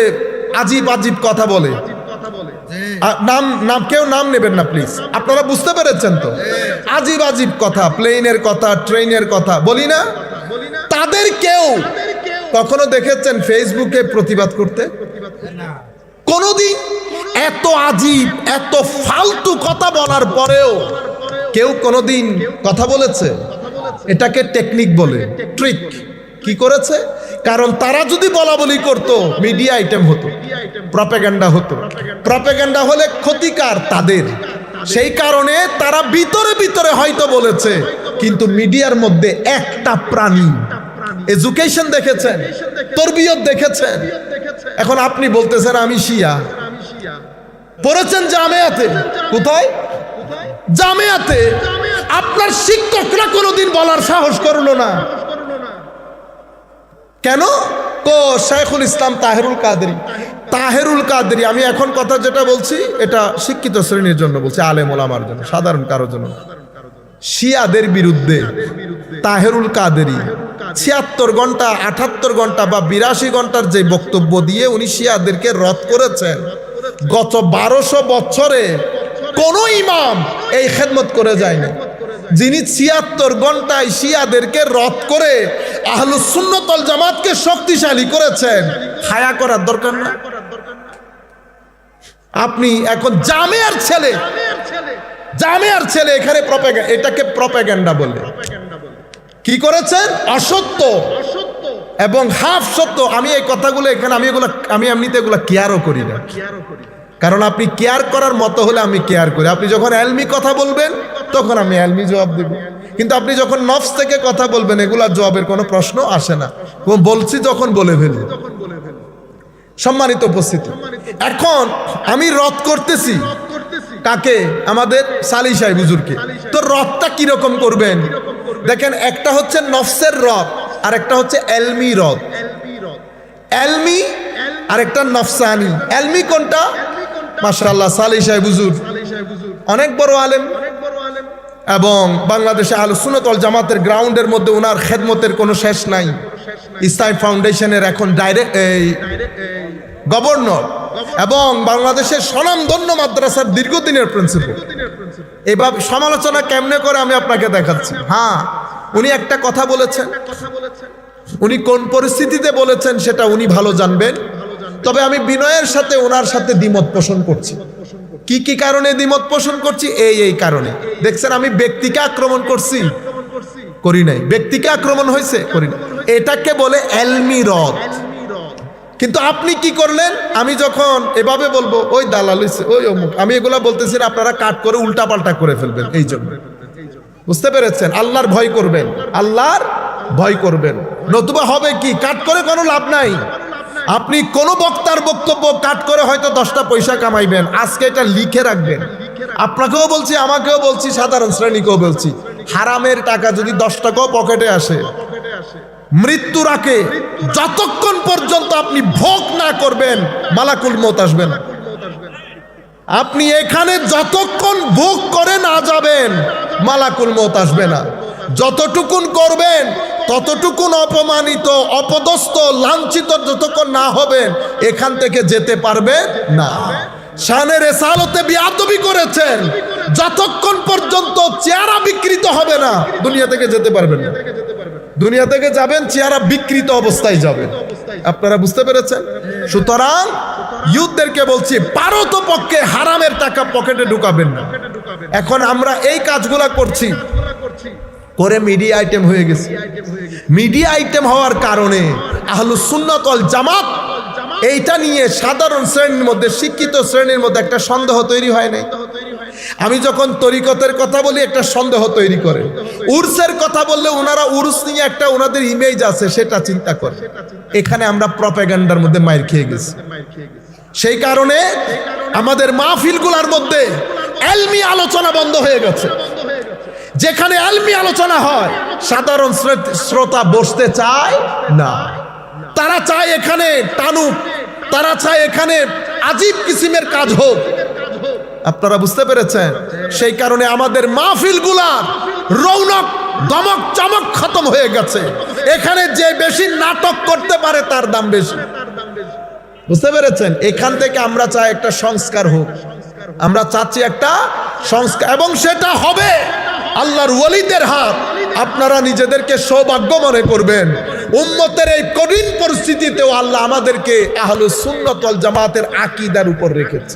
আজীব আজীব কথা বলে। কেউ নাম নেবেন না প্লিজ, আপনারা বুঝতে পেরেছেন তো? আজীব আজীব কথা, প্লেনের কথা, ট্রেনের কথা বলি না? তাদের কেউ কখনো দেখেছেন ফেসবুকে প্রতিবাদ করতে? কোনদিন? এত আজীব, এত ফালতু কথা বলার পরেও কেউ কোনদিন কথা বলেছে? এটাকে টেকনিক বলে, ট্রিক। কি করেছে? কারণ তারা যদি বলা বলি করতো, মিডিয়া আইটেম হতো, প্রপাগান্ডা হতো। প্রপাগান্ডা হলে ক্ষতিকার তাদের, সেই কারণে তারা ভিতরে ভিতরে হয়তো বলেছে, কিন্তু মিডিয়ার মধ্যে একটা প্রাণী। এডুকেশন দেখেছেন, তরবিয়ত দেখেছেন। এখন আপনি বলতেছেন আমি শিয়া, পড়েছেন জামিয়াতে। কোথায়? জামিয়াতে। আপনার শিক্ষকরা কোনোদিন বলার সাহস করলো না। কেন? শাইখুল ইসলাম তাহেরুল কাদেরী। তাহেরুল কাদেরী, আমি এখন কথা যেটা বলছি এটা শিক্ষিত শ্রেণীর জন্য বলছি, আলেম ওলামার জন্য, সাধারণ কারোর জন্য। শিয়াদের বিরুদ্ধে তাহেরুল কাদেরী 76 ঘন্টা, 78 ঘন্টা বা 82 ঘন্টার যে বক্তব্য দিয়ে উনি শিয়াদেরকে রদ করেছেন। গত 1200 বছরে কোন ইমাম এই খেদমত করে যায়নি, যিনি 76 ঘন্টায় শিয়াদেরকে রদ করে আহলুস সুন্নাত ওয়াল জামাতকে শক্তিশালী করেছেন। হায়া করার দরকার না? আপনি এখন জামিয়ার ছেলে এখানে এটাকে প্রপাগান্ডা বলে কি করেছেন? অসত্য এবং হাফ সত্য। আমি এই কথাগুলো এখানে আমি এমনিতে এগুলো কেয়ারও করি না, কারণ আপনি কেয়ার করার মতো হলে আমি কেয়ার করি। আপনি যখন এলমি কথা বলবেন তখন আমি এলমি জবাব দেব, কিন্তু আপনি যখন নফস থেকে কথা বলবেন এগুলার জবাবের কোনো প্রশ্ন আসে না। বলছি যখন বলে ফেলি। সম্মানিত উপস্থিতি, এখন আমি রদ করতেছি কাকে? আমাদের সালি সাহেব হুজুরকে। তো রদটা কিরকম করবেন? দেখেন, একটা হচ্ছে নফসের রদ আর একটা হচ্ছে এলমি রদ। এলমি আর একটা নফসানি। এলমি কোনটা? মাশাআল্লাহ, সালি সাহেব হুজুর অনেক বড় আলেম এবং বাংলাদেশে আহলুস সুন্নাত ওয়াল জামাতের গ্রাউন্ডের মধ্যে ওনার খেদমতের কোনো শেষ নাই। ইসলাম ফাউন্ডেশনের এখন ডাইরেক্ট গভর্নর এবং বাংলাদেশের স্বনামধন্য মাদ্রাসার দীর্ঘদিনের প্রিন্সিপাল। এভাবে সমালোচনা কেমনে করে আমি আপনাকে দেখাচ্ছি। হ্যাঁ, উনি একটা কথা বলেছেন, উনি কোন পরিস্থিতিতে বলেছেন সেটা উনি ভালো জানবেন। তবে আমি বিনয়ের সাথে ওনার সাথে দ্বিমত পোষণ করছি। কি কি কারণে দ্বিমত পোষণ করছি? এই কারণে। দেখছেন, আমি ব্যক্তিকে আক্রমণ করছি? করি নাই। ব্যক্তিকে আক্রমণ হয়েছে? করি না। এটাকে বলে এলমি রদ। কিন্তু আপনি কি করলেন? আমি যখন এভাবে বলবো ওই দালাল হইছে, ওই অমুক, আমি এগুলা বলতেছি না, আপনারা কাট করে উল্টা পাল্টা করে ফেলবেন। এই জন্য বুঝতে পেরেছেন? আল্লাহর ভয় করবেন, আল্লাহর ভয় করবেন, নতুবা হবে কি? কাট করে কোনো লাভ নাই। আপনি কোন বক্তার বক্তব্য কাট করে হয়তো 10টা পয়সা কামাইবেন, আজকে এটা লিখে রাখবেন। আপনাকেও বলছি, আমাকেও বলছি, সাধারণ শ্রেণীকেও বলছি, হারামের টাকা যদি 10 টাকাও পকেটে আসে, মৃত্যুর আগে যতক্ষণ পর্যন্ত আপনি ভোগ না করবেন মালাকুল মউত আসবে না। আপনি এখানে যতক্ষণ ভোগ করে না যাবেন মালাকুল মউত আসবে না। যতটুকুন করবেন ততটুকুন অপমানিত, অপদস্থ, লাঞ্ছিত যতক্ষণ না হবেন এখান থেকে যেতে পারবেন না। শানে রিসালাতে বিয়াদবি করেছেন, যতক্ষণ পর্যন্ত চেহারা বিকৃত হবে না দুনিয়া থেকে যেতে পারবেন না। দুনিয়া থেকে যাবেন, চেহারা বিকৃত অবস্থায় যাবেন। আপনারা বুঝতে পেরেছেন? সুতরাং ইউথদেরকে বলছি, পারত পক্ষে হারামের টাকা পকেটে ঢুকাবেন না। এখন আমরা এই কাজগুলা করছি, করে মিডিয়া আইটেম হয়ে গেছে। মিডিয়া আইটেম হওয়ার কারণে আহলুস সুন্নাত ওয়াল জামাত এইটা নিয়ে সাধারণ শ্রেণীর মধ্যে, শিক্ষিত শ্রেণীর মধ্যে একটা সন্দেহ তৈরি হয় নাই। আমি যখন তরিকতের কথা বলি একটা সন্দেহ তৈরি করে, উরসের কথা বললে ওনারা উরস নিয়ে একটা ওনাদের ইমেজ আছে সেটা চিন্তা করে। এখানে আমরা প্রপাগান্ডার মধ্যে মাইর খেয়ে গেছি। সেই কারণে আমাদের মাহফিলগুলোর মধ্যে ইলমি আলোচনা বন্ধ হয়ে গেছে। যেখানে ইলমি আলোচনা হয় সাধারণ শ্রোতা বসতে চায় না, তারা চায় এখানে টানুক, তারা চায় এখানে আজীব কিসিমের কাজ হোক। আপনারা বুঝতে পেরেছেন? সেই কারণে আমাদের মাহফিলগুলার রৌনক, দমক চমক খতম হয়ে গেছে। এখানে যে বেশি নাটক করতে পারে তার দাম বেশি। বুঝতে পেরেছেন? এখান থেকে আমরা চাই একটা সংস্কার হোক, আমরা চাচ্ছি একটা সংস্কার, এবং সেটা হবে আল্লাহর ওয়ালিদের হাত। আপনারা নিজেদেরকে সৌভাগ্য মনে করবেন, উম্মতের এই কঠিন পরিস্থিতিতেও আল্লাহ আমাদেরকে আহলুস সুন্নাত ওয়াল জামাতের আকীদার উপর রেখেছে।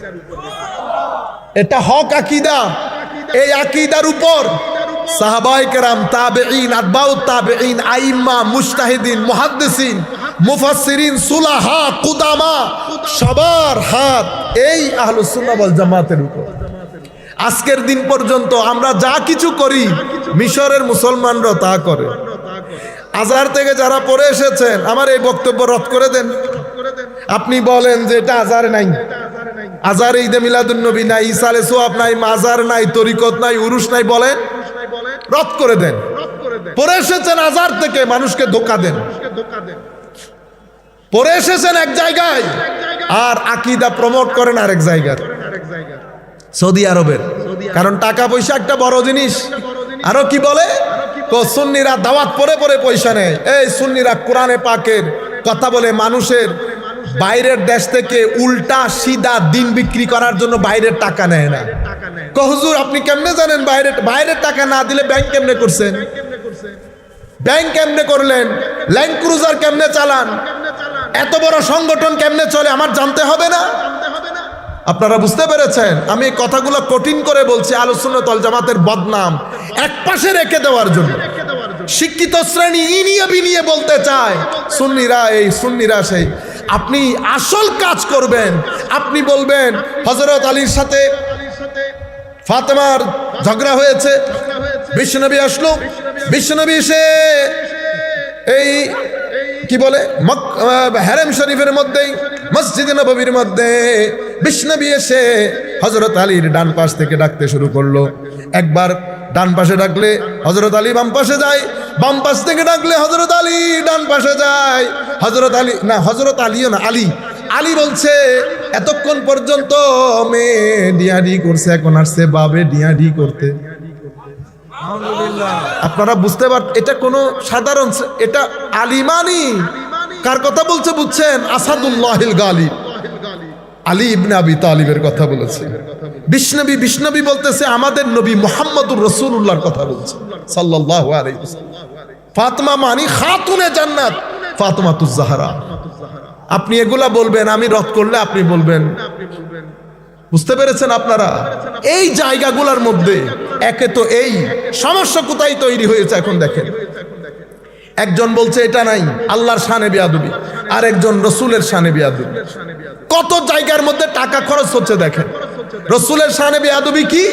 এটা হক আকীদা। এই আকীদার উপর সাহাবায়ে কেরাম, তাবেঈন, আতবাউত তাবেঈন, আইম্মা, মুজতাহিদিন, মুহাদ্দিসিন, মুফাসসিরিন, সুলাহা, কুদামা সবার হাত এই আহলুস সুন্নাত ওয়াল জামাতের উপর। আজকের দিন পর্যন্ত আমরা যা কিছু করি মিশরের মুসলমানরা তা করে। আজহার থেকে যারা পড়ে এসেছেন আমার এই বক্তব্য রদ করে দেন। আপনি বলেন যে এটা আজহারে নাই, আজহারে ঈদে মিলাদুন নবী নাই, ইসালে সোয়াব নাই, মাজার নাই, তরিকত নাই, উরুস নাই, বলেন রদ করে দেন। পড়ে এসেছেন আজহার থেকে, মানুষকে ধোঁকা দেন। পড়ে এসেছেন এক জায়গায় আর আকীদা প্রমোট করেন আরেক জায়গায়, সৌদি আরবের। কারণ টাকা পয়সা একটা বড় জিনিস। আরো কি বলে, সুন্নিরা দাওয়াত পরে পরে পয়সা নেয়। এই সুন্নিরা কোরআনে পাকের কথা বলে মানুষের বাইরের দেশ থেকে উল্টা সিধা দিন বিক্রি করার জন্য বাইরের টাকা নেয় না। হুজুর আপনি কেমনে জানেন বাইরের টাকা না দিলে ব্যাংক কেমনে করছেন, ব্যাংক কেমনে করলেন, ল্যান্ড ক্রুজার কেমনে চালান, এত বড় সংগঠন কেমনে চলে আমার জানতে হবে না? আপনারা বুঝতে পেরেছেন? আমি এই কথাগুলো কঠিন করে বলছি আহলুস সুন্নাত ওয়াল জামাতের বদনাম এক পাশে রেখে দেওয়ার জন্য। শিক্ষিত শ্রেণী ইনিয়ে বিনিয়ে বলতে চায় সুন্নিরা এই, সুন্নিরা সেই। আপনি আসল কাজ করবেন, আপনি বলবেন হযরত আলীর সাথে ফাতেমার ঝগড়া হয়েছে, বিশ্বনবী আসলো, বিশ্বনবী এসে এই কি বলে হারেম শরীফের মধ্যেই, মসজিদে নববীর মধ্যে বিশ্বনবী এসে হযরত আলীর ডান পাশ থেকে ডাকতে শুরু করলো। একবার ডান পাশে ডাকলে হযরত আলী বাম পাশে যায়, বাম পাশ থেকে ডাকলে হযরত আলী ডান পাশে যায়। হযরত আলী না, হযরত আলীও না, আলী বলছে এতক্ষণ পর্যন্ত মেয়ে ডিয়াডি করছে, এখন আসছে বাবে ডিয়াডি করতে। আপনারা বুঝতে পারেন এটা কোনো সাধারণ, এটা আলিমানি। কার কথা বলছে বুঝছেন? আসাদুল্লাহিল গালিব, আলী ইবনে আবি তালিবের কথা বলেছে। বিষ্ণবী বলতেছে আমাদের নবী মুহাম্মদুর রাসূলুল্লাহর কথা বলছে সাল্লাল্লাহু আলাইহি ওয়াসাল্লাম। ফাতেমা মানি খাতুনে জান্নাত, ফাতেমাতুজ জাহরা। আপনি এগুলা বলবেন, আমি রদ করলে আপনি বলবেন। বুঝতে পেরেছেন আপনারা? এই জায়গাগুলোর মধ্যে একে তো এই সমস্যা কোথায় তৈরি হয়েছে এখন দেখেন। একজন বলছে এটা নাই, আল্লাহর শানে বেয়াদবি, আর একজন রসুলের শানে বেয়াদবি। কত জায়গার মধ্যে টাকা খরচ হচ্ছে দেখেন। রসুলের শানে বেয়াদবি কি?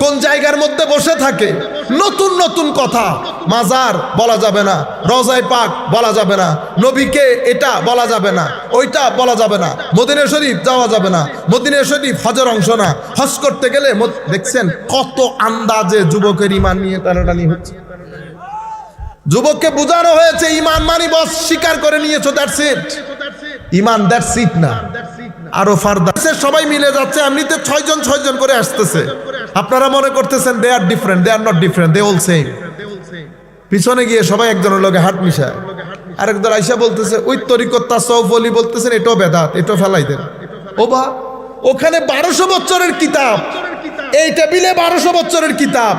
কোন জায়গার মধ্যে বসে থাকে নতুন নতুন কথা, মাজার বলা যাবে না, রওজায়ে পাক বলা যাবে না, নবীকে এটা বলা যাবে না, ওইটা বলা যাবে না, মদিনা শরীফ যাওয়া যাবে না, মদিনা শরীফ হজের অংশ না, হজ করতে গেলে দেখছেন কত আন্দাজে যুবকের ইমান নিয়ে টানাটানি হচ্ছে। যুবককে বোঝানো হয়েছে ইমান মানি বস স্বীকার করে নিয়েছো, that's it. Iman that's it না, আরো ফার্দার সবাই মিলে যাচ্ছে। এমনিতে 6 জন করে আসতেছে। আপনারা মনে করতেছেন they are different, they are not different, they all same. পিছনে গিয়ে সবাই একজনের লগে হাত মিশায়, আরেকজন আইসা বলতেছে ওই তরিকত তাসাউফ ওলি বলতেছেন এটাও বেদাত, এটাও ফেলাই দেন। ও বা ওখানে 1200 বছরের কিতাব, এই টেবিলে 1200 বছরের কিতাব,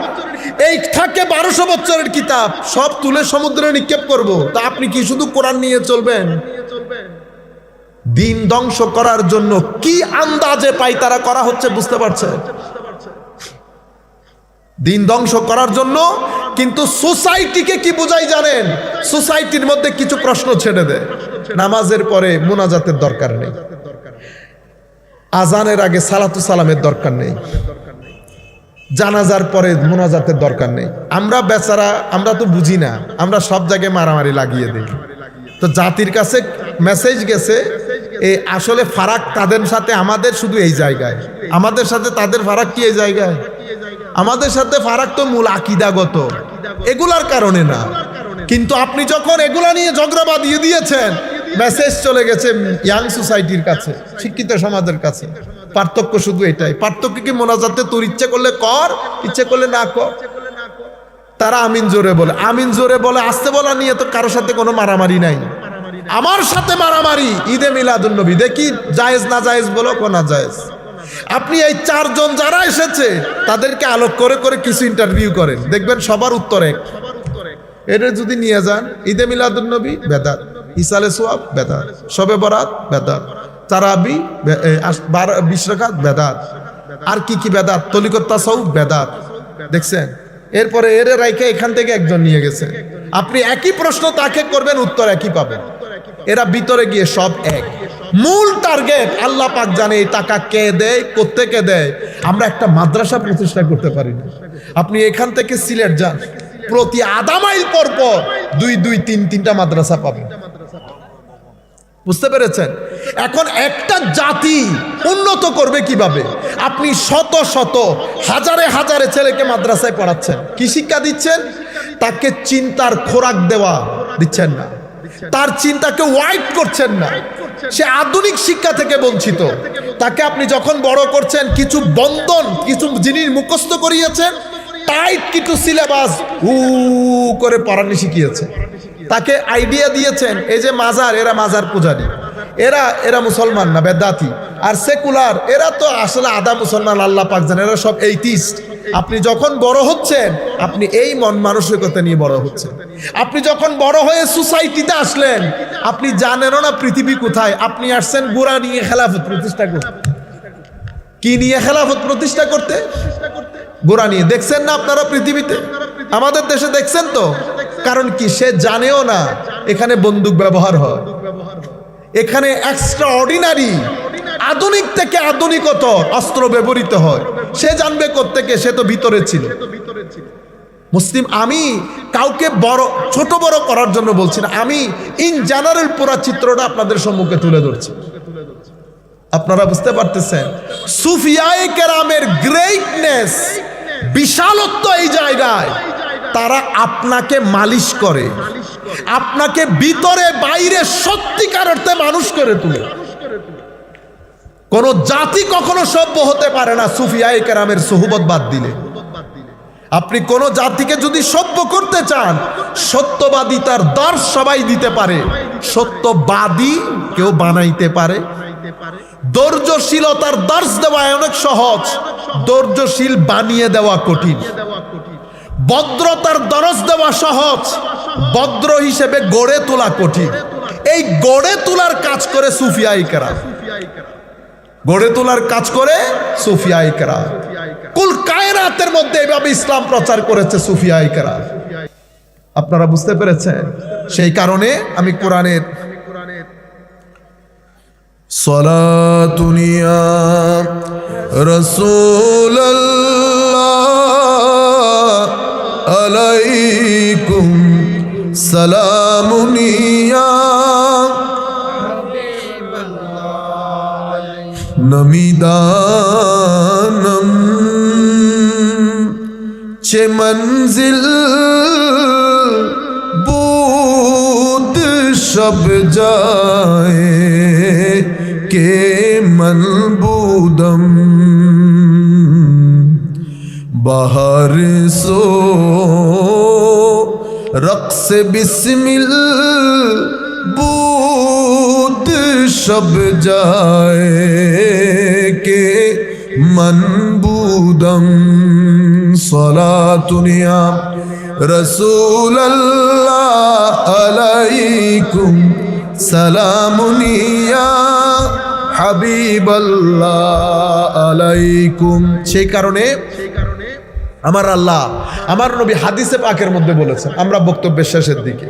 এই থাকে 1200 বছরের কিতাব, সব তুলে সমুদ্রে নিক্ষেপ করব। তা আপনি কি শুধু কোরআন নিয়ে চলবেন? দিন ধ্বংস করার জন্য কি আন্দাজে পায়তারা করা হচ্ছে বুঝতে পারছেন? দিন ধ্বংস করার জন্য। কিন্তু সোসাইটিকে কি বোঝাই জানেন? সোসাইটির মধ্যে কিছু প্রশ্ন ছেড়ে দেয়। নামাজের পরে মুনাজাতের দরকার নেই, আজানের আগে সালাতু সালামের দরকার নেই, জানাজার পরে মুনাজাতের দরকার নেই। আমরা বেচারা, আমরা তো বুঝি না, আমরা সব জায়গায় মারামারি লাগিয়ে দিই। তো জাতির কাছে মেসেজ গেছে, এই আসলে ফারাক তাদের সাথে আমাদের শুধু এই জায়গায়, আমাদের সাথে তাদের ফারাক কি এই জায়গায়? আমাদের সাথে ফারাক তো মূল আকীদাগত, এগুলার কারণে না। কিন্তু আপনি যখন এগুলা নিয়ে ঝগড়া বাঁধিয়ে দিয়েছেন, মেসেজ চলে গেছে ইয়াং সোসাইটির কাছে, শিক্ষিত সমাজের কাছে। পার্থক্য শুধু এটাই। পার্থক্য কি মোনাজাতে তোর ইচ্ছে করলে কর, ইচ্ছে করলে না কর। তারা আমিন জোরে বলে, আমিন জোরে বলে, আসতে বলা নিয়ে তো কারোর সাথে কোনো মারামারি নাই। আমার সাথে মারামারি ঈদে মিলাদুন নবী, দেখি জায়েজ না জায়েজ বলো, কোনা জায়েজ। আপনি এই 4 জন যারা এসেছে তাদেরকে আলোক করে করে কিছু ইন্টারভিউ করেন, দেখবেন সবার উত্তর এক। এটা যদি নিয়ে যান, ঈদে মিলাদুন নবী বেদাত, ইসালে সোয়াব বেদাত, শবে বরাত বেদাত, তারাবি 20 রাকাত বেদাত, আর কি কি বেদাত, তলিকত তাসাউফ বেদাত। দেখছেন? এরপরে এর রাইখে এখান থেকে একজন নিয়ে গেছে। আপনি একই প্রশ্ন তাকে করবেন, উত্তর একই পাবেন। এরা ভিতরে গিয়ে সব এক। মূল টার্গেট আল্লাহ পাক জানে এই টাকা কে দেয়, কোত্থেকে দেয়। আমরা একটা মাদ্রাসা প্রতিষ্ঠা করতে পারি না। আপনি এখান থেকে সিলেট যান, প্রতি আধা মাইল পর পর 2-3টা মাদ্রাসা পাবেন। বুঝতে পেরেছেন? এখন একটা জাতি উন্নত করবে কিভাবে? আপনি শত শত হাজারে হাজারে ছেলেকে মাদ্রাসায় পড়াচ্ছেন, কি শিক্ষা দিচ্ছেন? তাকে চিন্তার খোরাক দেওয়া দিচ্ছেন না, তার চিন্তাকে ওয়াইড করছেন না। সে আধুনিক শিক্ষা থেকে বঞ্চিত। তাকে আপনি যখন বড় করছেন, কিছু বন্ধন, কিছু জিনিস মুখস্থ করিয়েছেন, টাইট কিছু সিলেবাস করে পড়ানো শিখিয়েছে। তাকে আইডিয়া দিয়েছেন, এই যে মাজার, এরা মাজার পূজারী, এরা মুসলমান না, বেদাতি। আর সেকুলার, এরা তো আসলে আধা মুসলমান, আল্লাহ পাক জানেন, এরা সব এইথিস্ট। আপনি যখন বড় হচ্ছেন, আপনি এই মন মানসিকতা নিয়ে বড় হচ্ছেন। আপনি যখন বড় হয়ে সোসাইটিতে আসলেন, আপনি জানেনও না পৃথিবী কোথায়। আপনি আসছেন গোড়া নিয়ে খেলাফত প্রতিষ্ঠা করতে। কি নিয়ে খেলাফত প্রতিষ্ঠা করতে? গোড়া নিয়ে। দেখছেন না আপনারা পৃথিবীতে, আমাদের দেশে দেখছেন তো? কারণ কি? সে জানেও না এখানে বন্দুক ব্যবহার হয়, এখানে এক্সট্রা অর্ডিনারি আধুনিক থেকে আধুনিকতর অস্ত্র ব্যবহৃত হয়। সে জানবে কোত্থেকে? সে তো ভিতরে ছিল। মুসলিম, আমি কাউকে বড় ছোট বড় করার জন্য বলছি না, আমি ইন জেনারেল পুরো চিত্রটা আপনাদের সম্মুখে তুলে ধরছি। আপনারা বুঝতে পারতেছেন সুফিয়ায়ে কেরামের গ্রেটনেস, বিশালত্ব এই জায়গায়। তারা আপনাকে মালিশ করে, আপনাকে ভিতরে বাইরে সত্যিকার অর্থে মানুষ করে তুলে। কোন জাতি কখনো সভ্য হতে পারে না সুফিয়ায়ে কেরামের সুহবত বাদ দিলে। আপনি কোন জাতিকে যদি সভ্য করতে চান, সত্যবাদী তার দর্শ সবাই দিতে পারে, সত্যবাদী কেউ বানাইতে পারে। ধৈর্যশীলতার দর্শ দেওয়া অনেক সহজ, ধৈর্যশীল বানিয়ে দেওয়া কঠিন। ভদ্রতার দরজ দেওয়া সহজ, ভদ্র হিসেবে গড়ে তোলা কঠিন। এই গড়ে তোলার কাজ করে সুফিয়ায়ে কেরাম, গড়ে তোলার কাজ করে সুফিয়ায়ে কেরাম। কুল কায়নাতের মধ্যে এভাবে ইসলাম প্রচার করেছে সুফিয়ায়ে কেরাম। আপনারা বুঝতে পেরেছেন? সেই কারণে আমি কোরআনের সালাতুনিয়া রাসূলুল্লাহ আলাইকুম সালামুনিয়া नमीदानम चे मंजिल बूद शब जाए के मनबूदम बाहर सो रक्स बिस्मिल बूद शब जाए के मनबूदम সালাতুন ইয়া রাসূলাল্লাহ আলাইকুম সালামুন ইয়া হাবিবাল্লাহ আলাইকুম। সেই কারণে আমার আল্লাহ, আমার নবী হাদিসে পাকের মধ্যে বলেছেন, আমরা বক্তব্যের শেষের দিকে,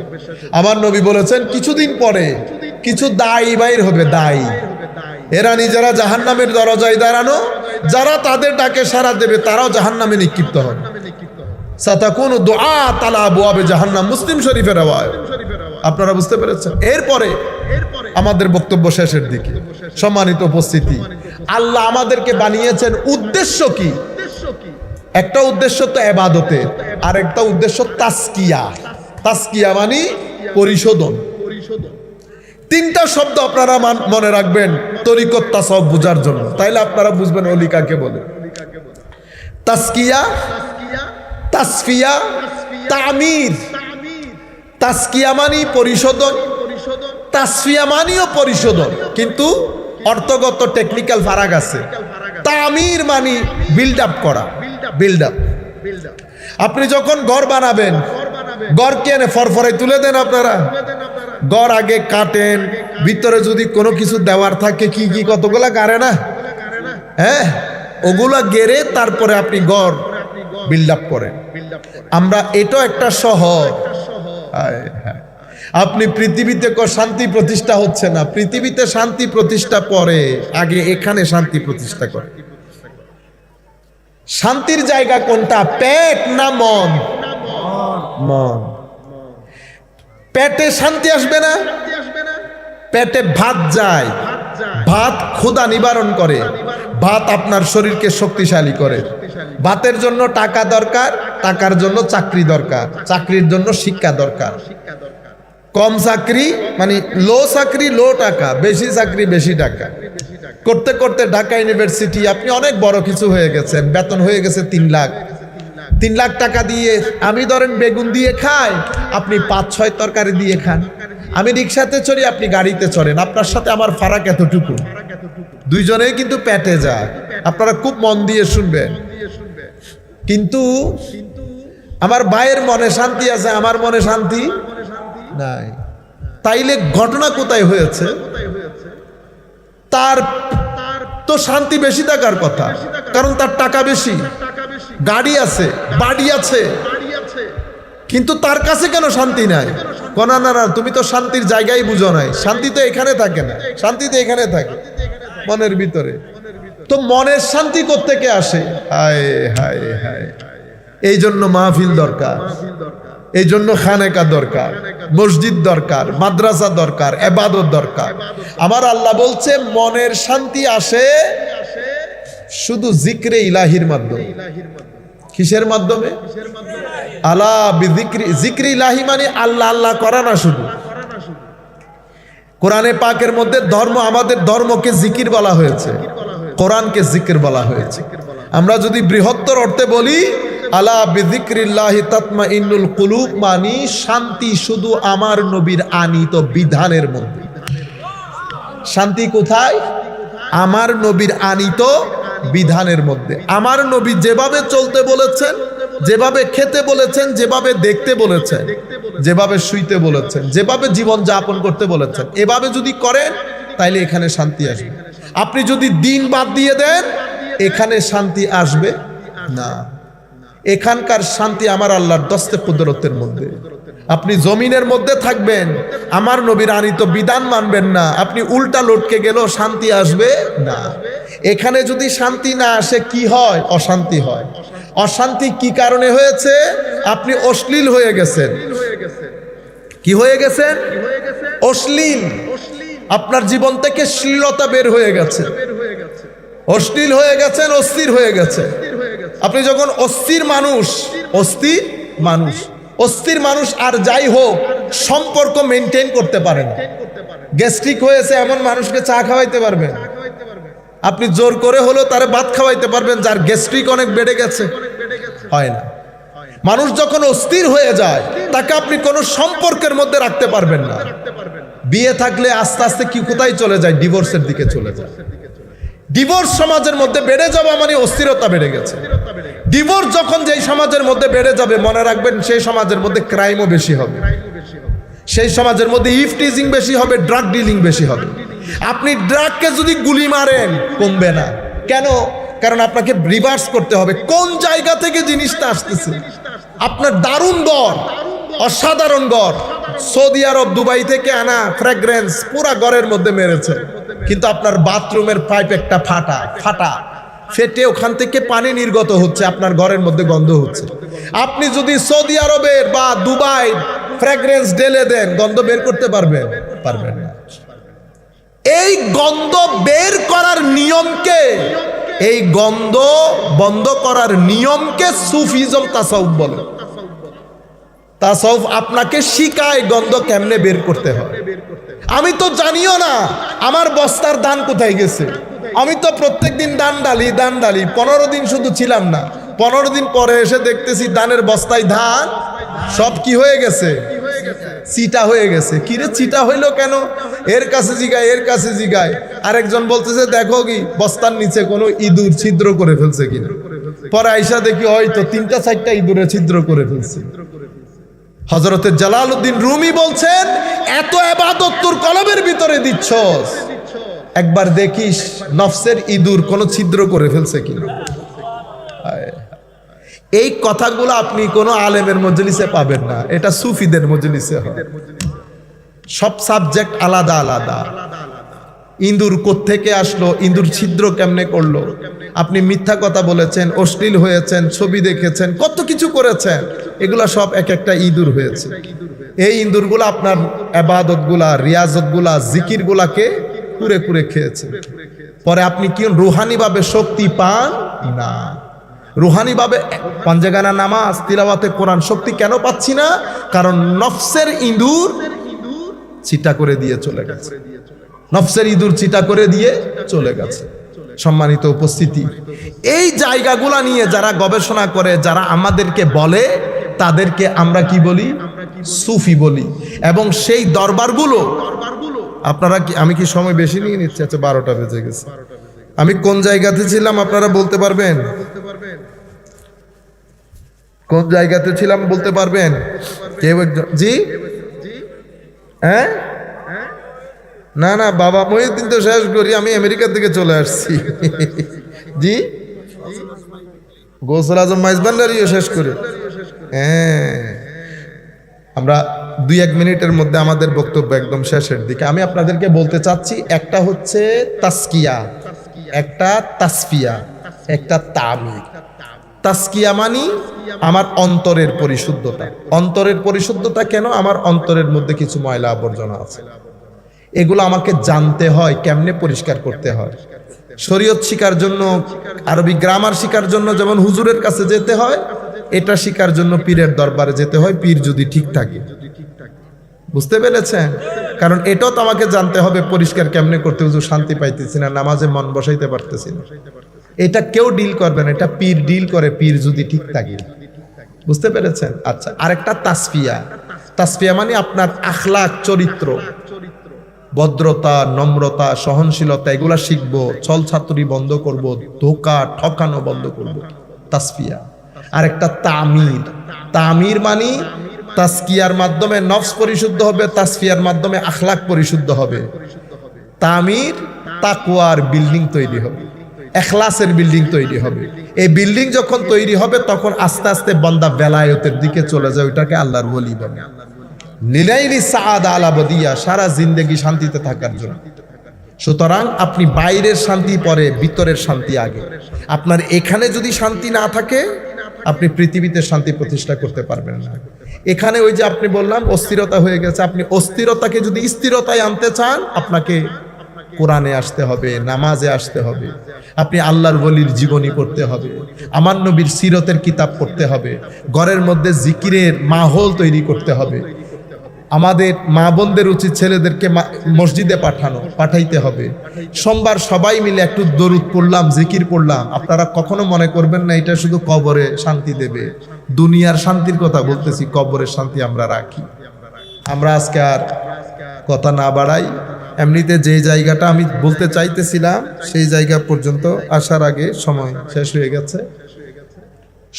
আমার নবী বলেছেন কিছুদিন পরে কিছু দায়ী বাইর হবে, দায়ী। এরা নিজেরা জাহান্নামের দরজায় দাঁড়ানো, যারা তাদের ডাকে সাড়া দেবে তারাও জাহান্নামে নিক্ষিপ্ত হবে। সাতাকুনু দুআত আলা আবওয়াবে জাহান্নাম, মুসলিম শরীফের রাওয়ায়াত। আপনারা বুঝতে পেরেছেন? এরপরে আমাদের বক্তব্য শেষের দিকে। সম্মানিত উপস্থিতি, আল্লাহ আমাদেরকে বানিয়েছেন উদ্দেশ্য কি? একটা উদ্দেশ্য তো ইবাদতে, আর একটা উদ্দেশ্য তাসকিয়া। তাসকিয়া মানে পরিশোধন। তিনটা শব্দ আপনারা মনে রাখবেন তরিকত তাসাউফ বুঝার জন্য, তাইলে আপনারা বুঝবেন ওলি কাকে বলে। তাসকিয়া, তাসফিয়া, তামির। তাসকিয়া মানে পরিশোধন, তাসফিয়া মানেও পরিশোধন, কিন্তু অর্থগত টেকনিক্যাল ফারাক আছে। তামির মানে বিল্ড আপ করা, বিল্ড আপ। আপনি যখন ঘর বানাবেন, ঘর কেনে ফরফরাই তুলে দেন আপনারা। ঘর আগে কাটেন, ভিতরে যদি কোনো কিছু দেওয়ার থাকে কি কি কতগুলা গাড়ে না, হ্যাঁ, ওগুলা গেড়ে তারপরে আপনি ঘর বিল্ড আপ করেন। আমরা এটা একটা শহর। আপনি পৃথিবীতে শান্তি প্রতিষ্ঠা হচ্ছে না, পৃথিবীতে শান্তি প্রতিষ্ঠা পরে, আগে এখানে শান্তি প্রতিষ্ঠা করে। শান্তির জায়গা কোনটা? পেট না মন? মন। পেটে শান্তি আসবে না। পেটে ভাত যায়, ভাত ক্ষুধা নিবারণ করে, ভাত আপনার শরীরকে শক্তিশালী করে। ভাতের জন্য টাকা দরকার, টাকার জন্য চাকরি দরকার, চাকরির জন্য শিক্ষা দরকার। কম চাকরি মানে লো চাকরি লো টাকা, বেশি চাকরি বেশি টাকা। করতে করতে ঢাকা ইউনিভার্সিটি আপনি অনেক বড় কিছু হয়ে গেছেন, বেতন হয়ে গেছে 3 লাখ। 3 লাখ টাকা দিয়ে আমি ধরেন বেগুন দিয়ে খাই, আপনি 5-6 তরকারি দিয়ে খান। আমি রিক্সাতে চড়ি, আপনি গাড়িতে চড়েন, আপনার সাথে আমার ফারাক এতটুকু। দুইজনেই কিন্তু পেটে যায়। আপনারা খুব মন দিয়ে শুনবেন। কিন্তু আমার ভাইয়ের মনে শান্তি আছে, আমার মনে শান্তি নাই। তাইলে ঘটনা কোথায় হয়েছে? তার তো শান্তি বেশি থাকার কথা, কারণ তার টাকা বেশি, গাড়ি আছে, বাড়ি আছে, কিন্তু তার কাছে কেন শান্তি নাই? না না না, তুমি তো শান্তির জায়গায় বুঝো নাই। শান্তি তো এখানে থাকে না, শান্তি তো এখানে থাকে মনের ভিতরে। তো মনের শান্তি কোত্থেকে আসে? হায় হায় হায়। এই জন্য মাহফিল দরকার, এই জন্য খানেকা দরকার, মসজিদ দরকার, মাদ্রাসা দরকার, ইবাদত দরকার। আমার আল্লাহ বলছে মনের শান্তি আসে শুধু জিক্রে ইলাহির মাধ্যমে। কিসের মাধ্যমে? আলা বিযিক্রি, জিক্রে ইলাহি মানে আল্লাহ আল্লাহ করা না শুধু। কোরআনে পাকের মধ্যে ধর্ম, আমাদের ধর্মকে জিকির বলা হয়েছে, কোরআনকে জিকির বলা হয়েছে। আমরা যদি বৃহত্তর অর্থে বলি আলা বিযিক্রিল্লাহি তাতমাইন্নুল কুলুব, মানে শান্তি শুধু আমার নবীর আনিত বিধানের মধ্যে। শান্তি কোথায়? আমার নবীর আনিত বিধানের মধ্যে। আমার নবী যেভাবে চলতে বলেছেন, যেভাবে খেতে বলেছেন, যেভাবে দেখতে বলেছেন, যেভাবে শুইতে বলেছেন, যেভাবে জীবন যাপন করতে বলেছেন, এভাবে যদি করেন তাইলে এখানে শান্তি আসবে। আপনি যদি দিন বাদ দিয়ে দেন, এখানে শান্তি আসবে না। এখানকার শান্তি আমার আল্লাহর দস্তে কুদরতের মধ্যে। আপনি জমিনের মধ্যে থাকবেন, আমার নবীর আনিত বিধান মানবেন না, আপনি উল্টা লটকে গেলেও শান্তি আসবে না। এখানে যদি শান্তি না আসে কি হয়? অশান্তি হয়। অশান্তি কি কারণে হয়েছে? আপনি অশ্লীল হয়ে গেছেন। কি হয়ে গেছেন? অশ্লীল। আপনার জীবন থেকে শ্লীলতা বের হয়ে গেছে, অশ্লীল হয়ে গেছেন, অস্থির হয়ে গেছে। আপনি যখন অস্থির মানুষ, অস্থির মানুষ, অস্থির মানুষ আর যাই হোক সম্পর্ক মেনটেন করতে পারেন। গ্যাস্ট্রিক হয়েছে এমন মানুষকে চা খাওয়াইতে পারবেন, আপনি জোর করে হলেও তারে ভাত খাওয়াইতে পারবেন যার গ্যাস্ট্রিক অনেক বেড়ে গেছে? হয় না। মানুষ যখন অস্থির হয়ে যায় তাকে আপনি কোনো সম্পর্কের মধ্যে রাখতে পারবেন না। বিয়ে থাকলে আস্তে আস্তে কি কোথায় চলে যায়? ডিভোর্সের দিকে চলে যায়। ডিভোর্স সমাজের মধ্যে বেড়ে যাওয়া মানে অস্থিরতা বেড়ে গেছে। ডিভোর্স যখন যেই সমাজের মধ্যে বেড়ে যাবে, মনে রাখবেন সেই সমাজের মধ্যে ক্রাইমও বেশি হবে, সেই সমাজের মধ্যে ইফটিজিং বেশি হবে, ড্রাগ ডিলিং বেশি হবে। আপনি ড্রাগকে যদি গুলি মারেন কমবে না। কেন? কারণ আপনাকে রিভার্স করতে হবে কোন জায়গা থেকে জিনিসটা আসতেছে। আপনার দারুণ গড়, অসাধারণ গড়, সৌদি আরব দুবাই থেকে আনা ফ্র্যাগ্রেন্স পুরা ঘরের মধ্যে মেরেছে, কিন্তু আপনার বাথরুমের পাইপ একটা ফাটা ফেটে ওখান থেকে পানি নির্গত হচ্ছে, আপনার ঘরের মধ্যে গন্ধ হচ্ছে। আপনি যদি সৌদি আরবের বা দুবাই ফ্র্যাগ্রেন্স ঢেলে দেন, গন্ধ বের করতে পারবেন না। এই গন্ধ বের করার নিয়মকে, এই গন্ধ বন্ধ করার নিয়মকে সুফিজম তাসাউফ বলে। তাসাউফ আপনাকে শিখায় গন্ধ কেমনে বের করতে হয়। আমি তো জানিও না আমার বস্তার দান কোথায় গেছে। আমি তো প্রত্যেকদিন দান ডালি 15 দিন শুধু ছিলাম না, 15 দিন পরে এসে দেখতেছি দানের বস্তায় ধান সব কি হয়ে গেছে, চিটা হয়ে গেছে। কিরে চিটা হইলো কেন? এর কাছে জিগায় আরেকজন বলতেছে দেখো কি বস্তার নিচে কোনো ইঁদুর ছিদ্র করে ফেলছে কিনা। পরে আইসা দেখি হয়তো 3-4টা ইঁদুরে ছিদ্র করে ফেলছে। হযরতে জালালউদ্দিন রুমি বলছেন, এত ইবাদত তোর কলবের ভিতরে দিচ্ছস, একবার দেখিস নফসের ইঁদুর কোনো ছিদ্র করে ফেলছে কিনা। এই কথাগুলো আপনি কোনো আলেমের মজলিসে পাবেন না, এটা সুফিদের মজলিসে হয়। সব সাবজেক্ট আলাদা আলাদা। ইঁদুর কোত্থেকে আসলো, ইঁদুর ছিদ্র কেমনে করলো, আপনি মিথ্যা কথা বলেছেন, অশ্লীল হয়েছেন, ছবি দেখেছেন, কত কিছু করেছেন, এগুলা সব এক একটা ইঁদুর হয়েছে। এই ইঁদুরগুলা আপনার ইবাদতগুলা, রিয়াজতগুলা, জিকিরগুলাকে কুরে খেয়েছে। পরে আপনি কি রুহানিভাবে শক্তি পান না। রুহানিভাবে পাঞ্জেগানা নামাজ, তিলাওয়াতে কোরআন শক্তি কেন পাচ্ছি না? কারণ নফসের ইঁদুর চিটা করে দিয়ে চলে গেছে, নফসের ইঁদুর চিটা করে দিয়ে চলে গেছে। সম্মানিত উপস্থিতি, এই জায়গাগুলা নিয়ে যারা গবেষণা করে, যারা আমাদেরকে বলে, তাদেরকে আমরা কি বলি? সুফি বলি। এবং সেই দরবারগুলো আপনারা কি, আমি কি সময় বেশি নিয়ে নিচ্ছি? আচ্ছা 12টা বেজে গেছে। আমি কোন জায়গাতে ছিলাম আপনারা বলতে পারবেন? কোন জায়গাতে ছিলাম বলতে পারবেন কেউ একজন? জি হ্যাঁ, না বাবা মহিউদ্দিন তো শেষ করি, আমি আমেরিকা থেকে চলে আসছি। জি গোসল আজম মাইজবান্ডারিও শেষ করে। হ্যাঁ, আমরা 2-1 মিনিটের মধ্যে আমাদের বক্তব্য একদম শেষের দিকে। আমি আপনাদেরকে বলতে চাচ্ছি, একটা হচ্ছে তাসকিয়া, একটা তাসফিয়া, একটা তামির। তাসকিয়া মানি আমার অন্তরের পরিশুদ্ধতা। অন্তরের পরিশুদ্ধতা কেন? আমার অন্তরের মধ্যে কিছু ময়লা আবর্জনা আছে, এগুলো আমাকে জানতে হয় কেমনে পরিষ্কার করতে হয়। শরীয়ত শিকার জন্য, আরবি গ্রামার শিকার জন্য যেমন হুজুরের কাছে যেতে হয়, এটা শিকার জন্য পীরের দরবারে যেতে হয়, পীর যদি ঠিক থাকে। বুঝতে পেরেছেন? কারণ এটাও তো আমাকে জানতে হবে পরিষ্কার কেমনে করতে। হুজুর শান্তি পাইতেছি না, নামাজে মন বসাইতে পারতেছি না, এটা কেউ ডিল করবে না, এটা পীর ডিল করে, পীর যদি ঠিক থাকে। বুঝতে পেরেছেন? আচ্ছা, আরেকটা তাসফিয়া। তাসফিয়া মানে আপনার আখলাক, চরিত্র, ভদ্রতা, নম্রতা, সহনশীলতা, এগুলা শিখবো। ছল ছাত্রী বন্ধ করব, ধোকা ঠকানো বন্ধ করব, তাসফিয়া। আরেকটা তামির। তামির মানে তাসকিয়ার মাধ্যমে নফস পরিশুদ্ধ হবে, তাসফিয়ার মাধ্যমে আখলাক পরিশুদ্ধ হবে। তামির তাকওয়ার বিল্ডিং তৈরি হবে, ইখলাসের বিল্ডিং তৈরি হবে। এই বিল্ডিং যখন তৈরি হবে, তখন আস্তে আস্তে বান্দা বেলায়েতের দিকে চলে যায়, ওইটাকে আল্লাহর ওলি বলে। নিলাইলি সাআদা আল আবদিয়া, সারা জিন্দেগি শান্তিতে থাকার জন্য। সুতরাং আপনি বাইরের শান্তি পরে, ভিতরের শান্তি আগে। আপনার এখানে যদি শান্তি না থাকে, আপনি পৃথিবীতে শান্তি প্রতিষ্ঠা করতে পারবেন না। এখানে ওই যে আপনি বললাম অস্থিরতা হয়ে গেছে, আপনি অস্থিরতাকে যদি স্থিরতায় আনতে চান, আপনাকে কোরআনে আসতে হবে, নামাজে আসতে হবে, আপনি আল্লাহর ওলির জীবনী পড়তে হবে, আমার নবীর সিরতের কিতাব পড়তে হবে, ঘরের মধ্যে জিকিরের মাহৌল তৈরি করতে হবে। আমাদের মা বোনদের উচিত ছেলেদেরকে মসজিদে পাঠাইতে হবে। সোমবার সবাই মিলে একটু দরুদ পড়লাম, জিকির পড়লাম। আপনারা কখনো মনে করবেন না এটা শুধু কবরে শান্তি দেবে। দুনিয়ার শান্তির কথা বলতেছি, কবরের শান্তি আমরা রাখি। আমরা আজকে আর কথা না বাড়াই, এমনিতে যে জায়গাটা আমি বলতে চাইতেছিলাম সেই জায়গা পর্যন্ত আসার আগে সময় শেষ হয়ে গেছে।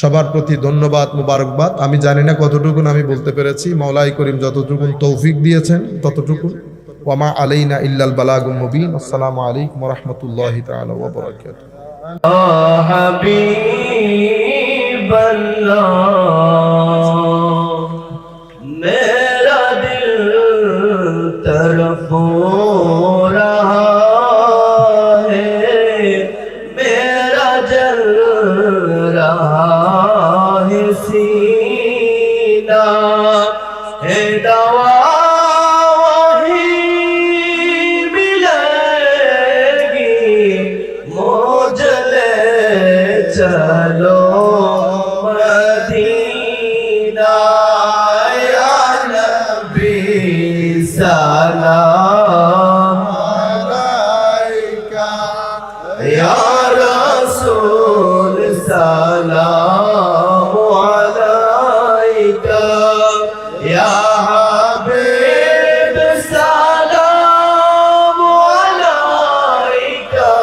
সবার প্রতি ধন্যবাদ, মুবারকবাদ। আমি জানি না কতটুকু আমি বলতে পেরেছি, মাওলাই করিম যতটুকু তৌফিক দিয়েছেন ততটুকু। ওয়ামা আলাইনা ইল্লাল বালাগুল মুবিন। আসসালামু আলাইকুম ওয়া রাহমাতুল্লাহি তাআলা ওয়া বারাকাতুহু। हबीब मेरा दिल तड़प रहा है, मेरा जल रहा है सीना, है दवा चलो मदीना या नबी सलाम अलैका या रसूल सलाम अलैका या हबीब सलाम अलैका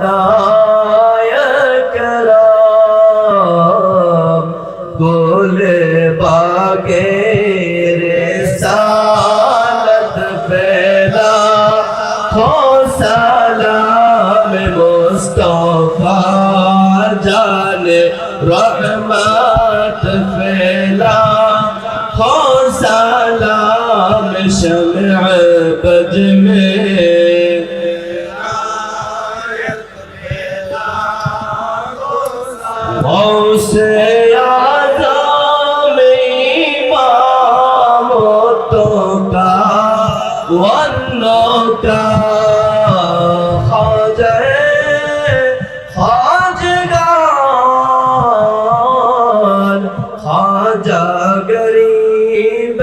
शुहदाए करम गोले बागे रिसालत फैला हो सलाम मुस्तफा जाने रहमत फैला हो सलाम शम्अ बज में से आज़म इमामतों का वन्नों का खाजगान खाजा गरीब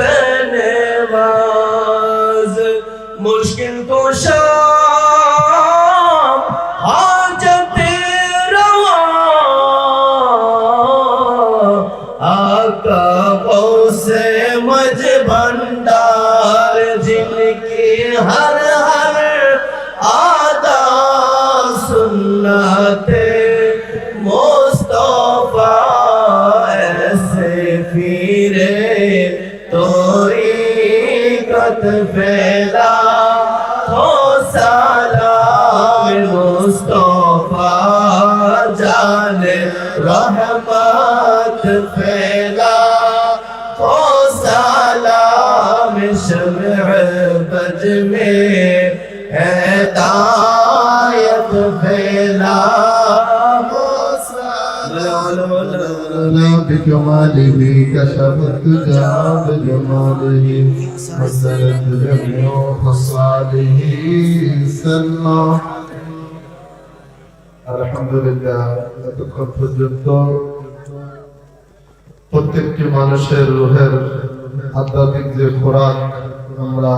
नवाज मुश्किल कुशा से मज भंडार जिनकी हर हर आदा सुन्नते मुस्तफा ऐसे फिरे तरीक़त फैला हो सलाम मुस्तफा जाने रहमत फैला हो सलाम शम्अ बज में हिदायत फैला हो सलाम بكماله كشفت جاب جماله حسنت جميع خصاله سلم আলহামদুলিল্লাহ। এতক্ষণ পর্যন্ত প্রত্যেকটি মানুষের রুহের আধ্যাত্মিক যে খোরাক আমরা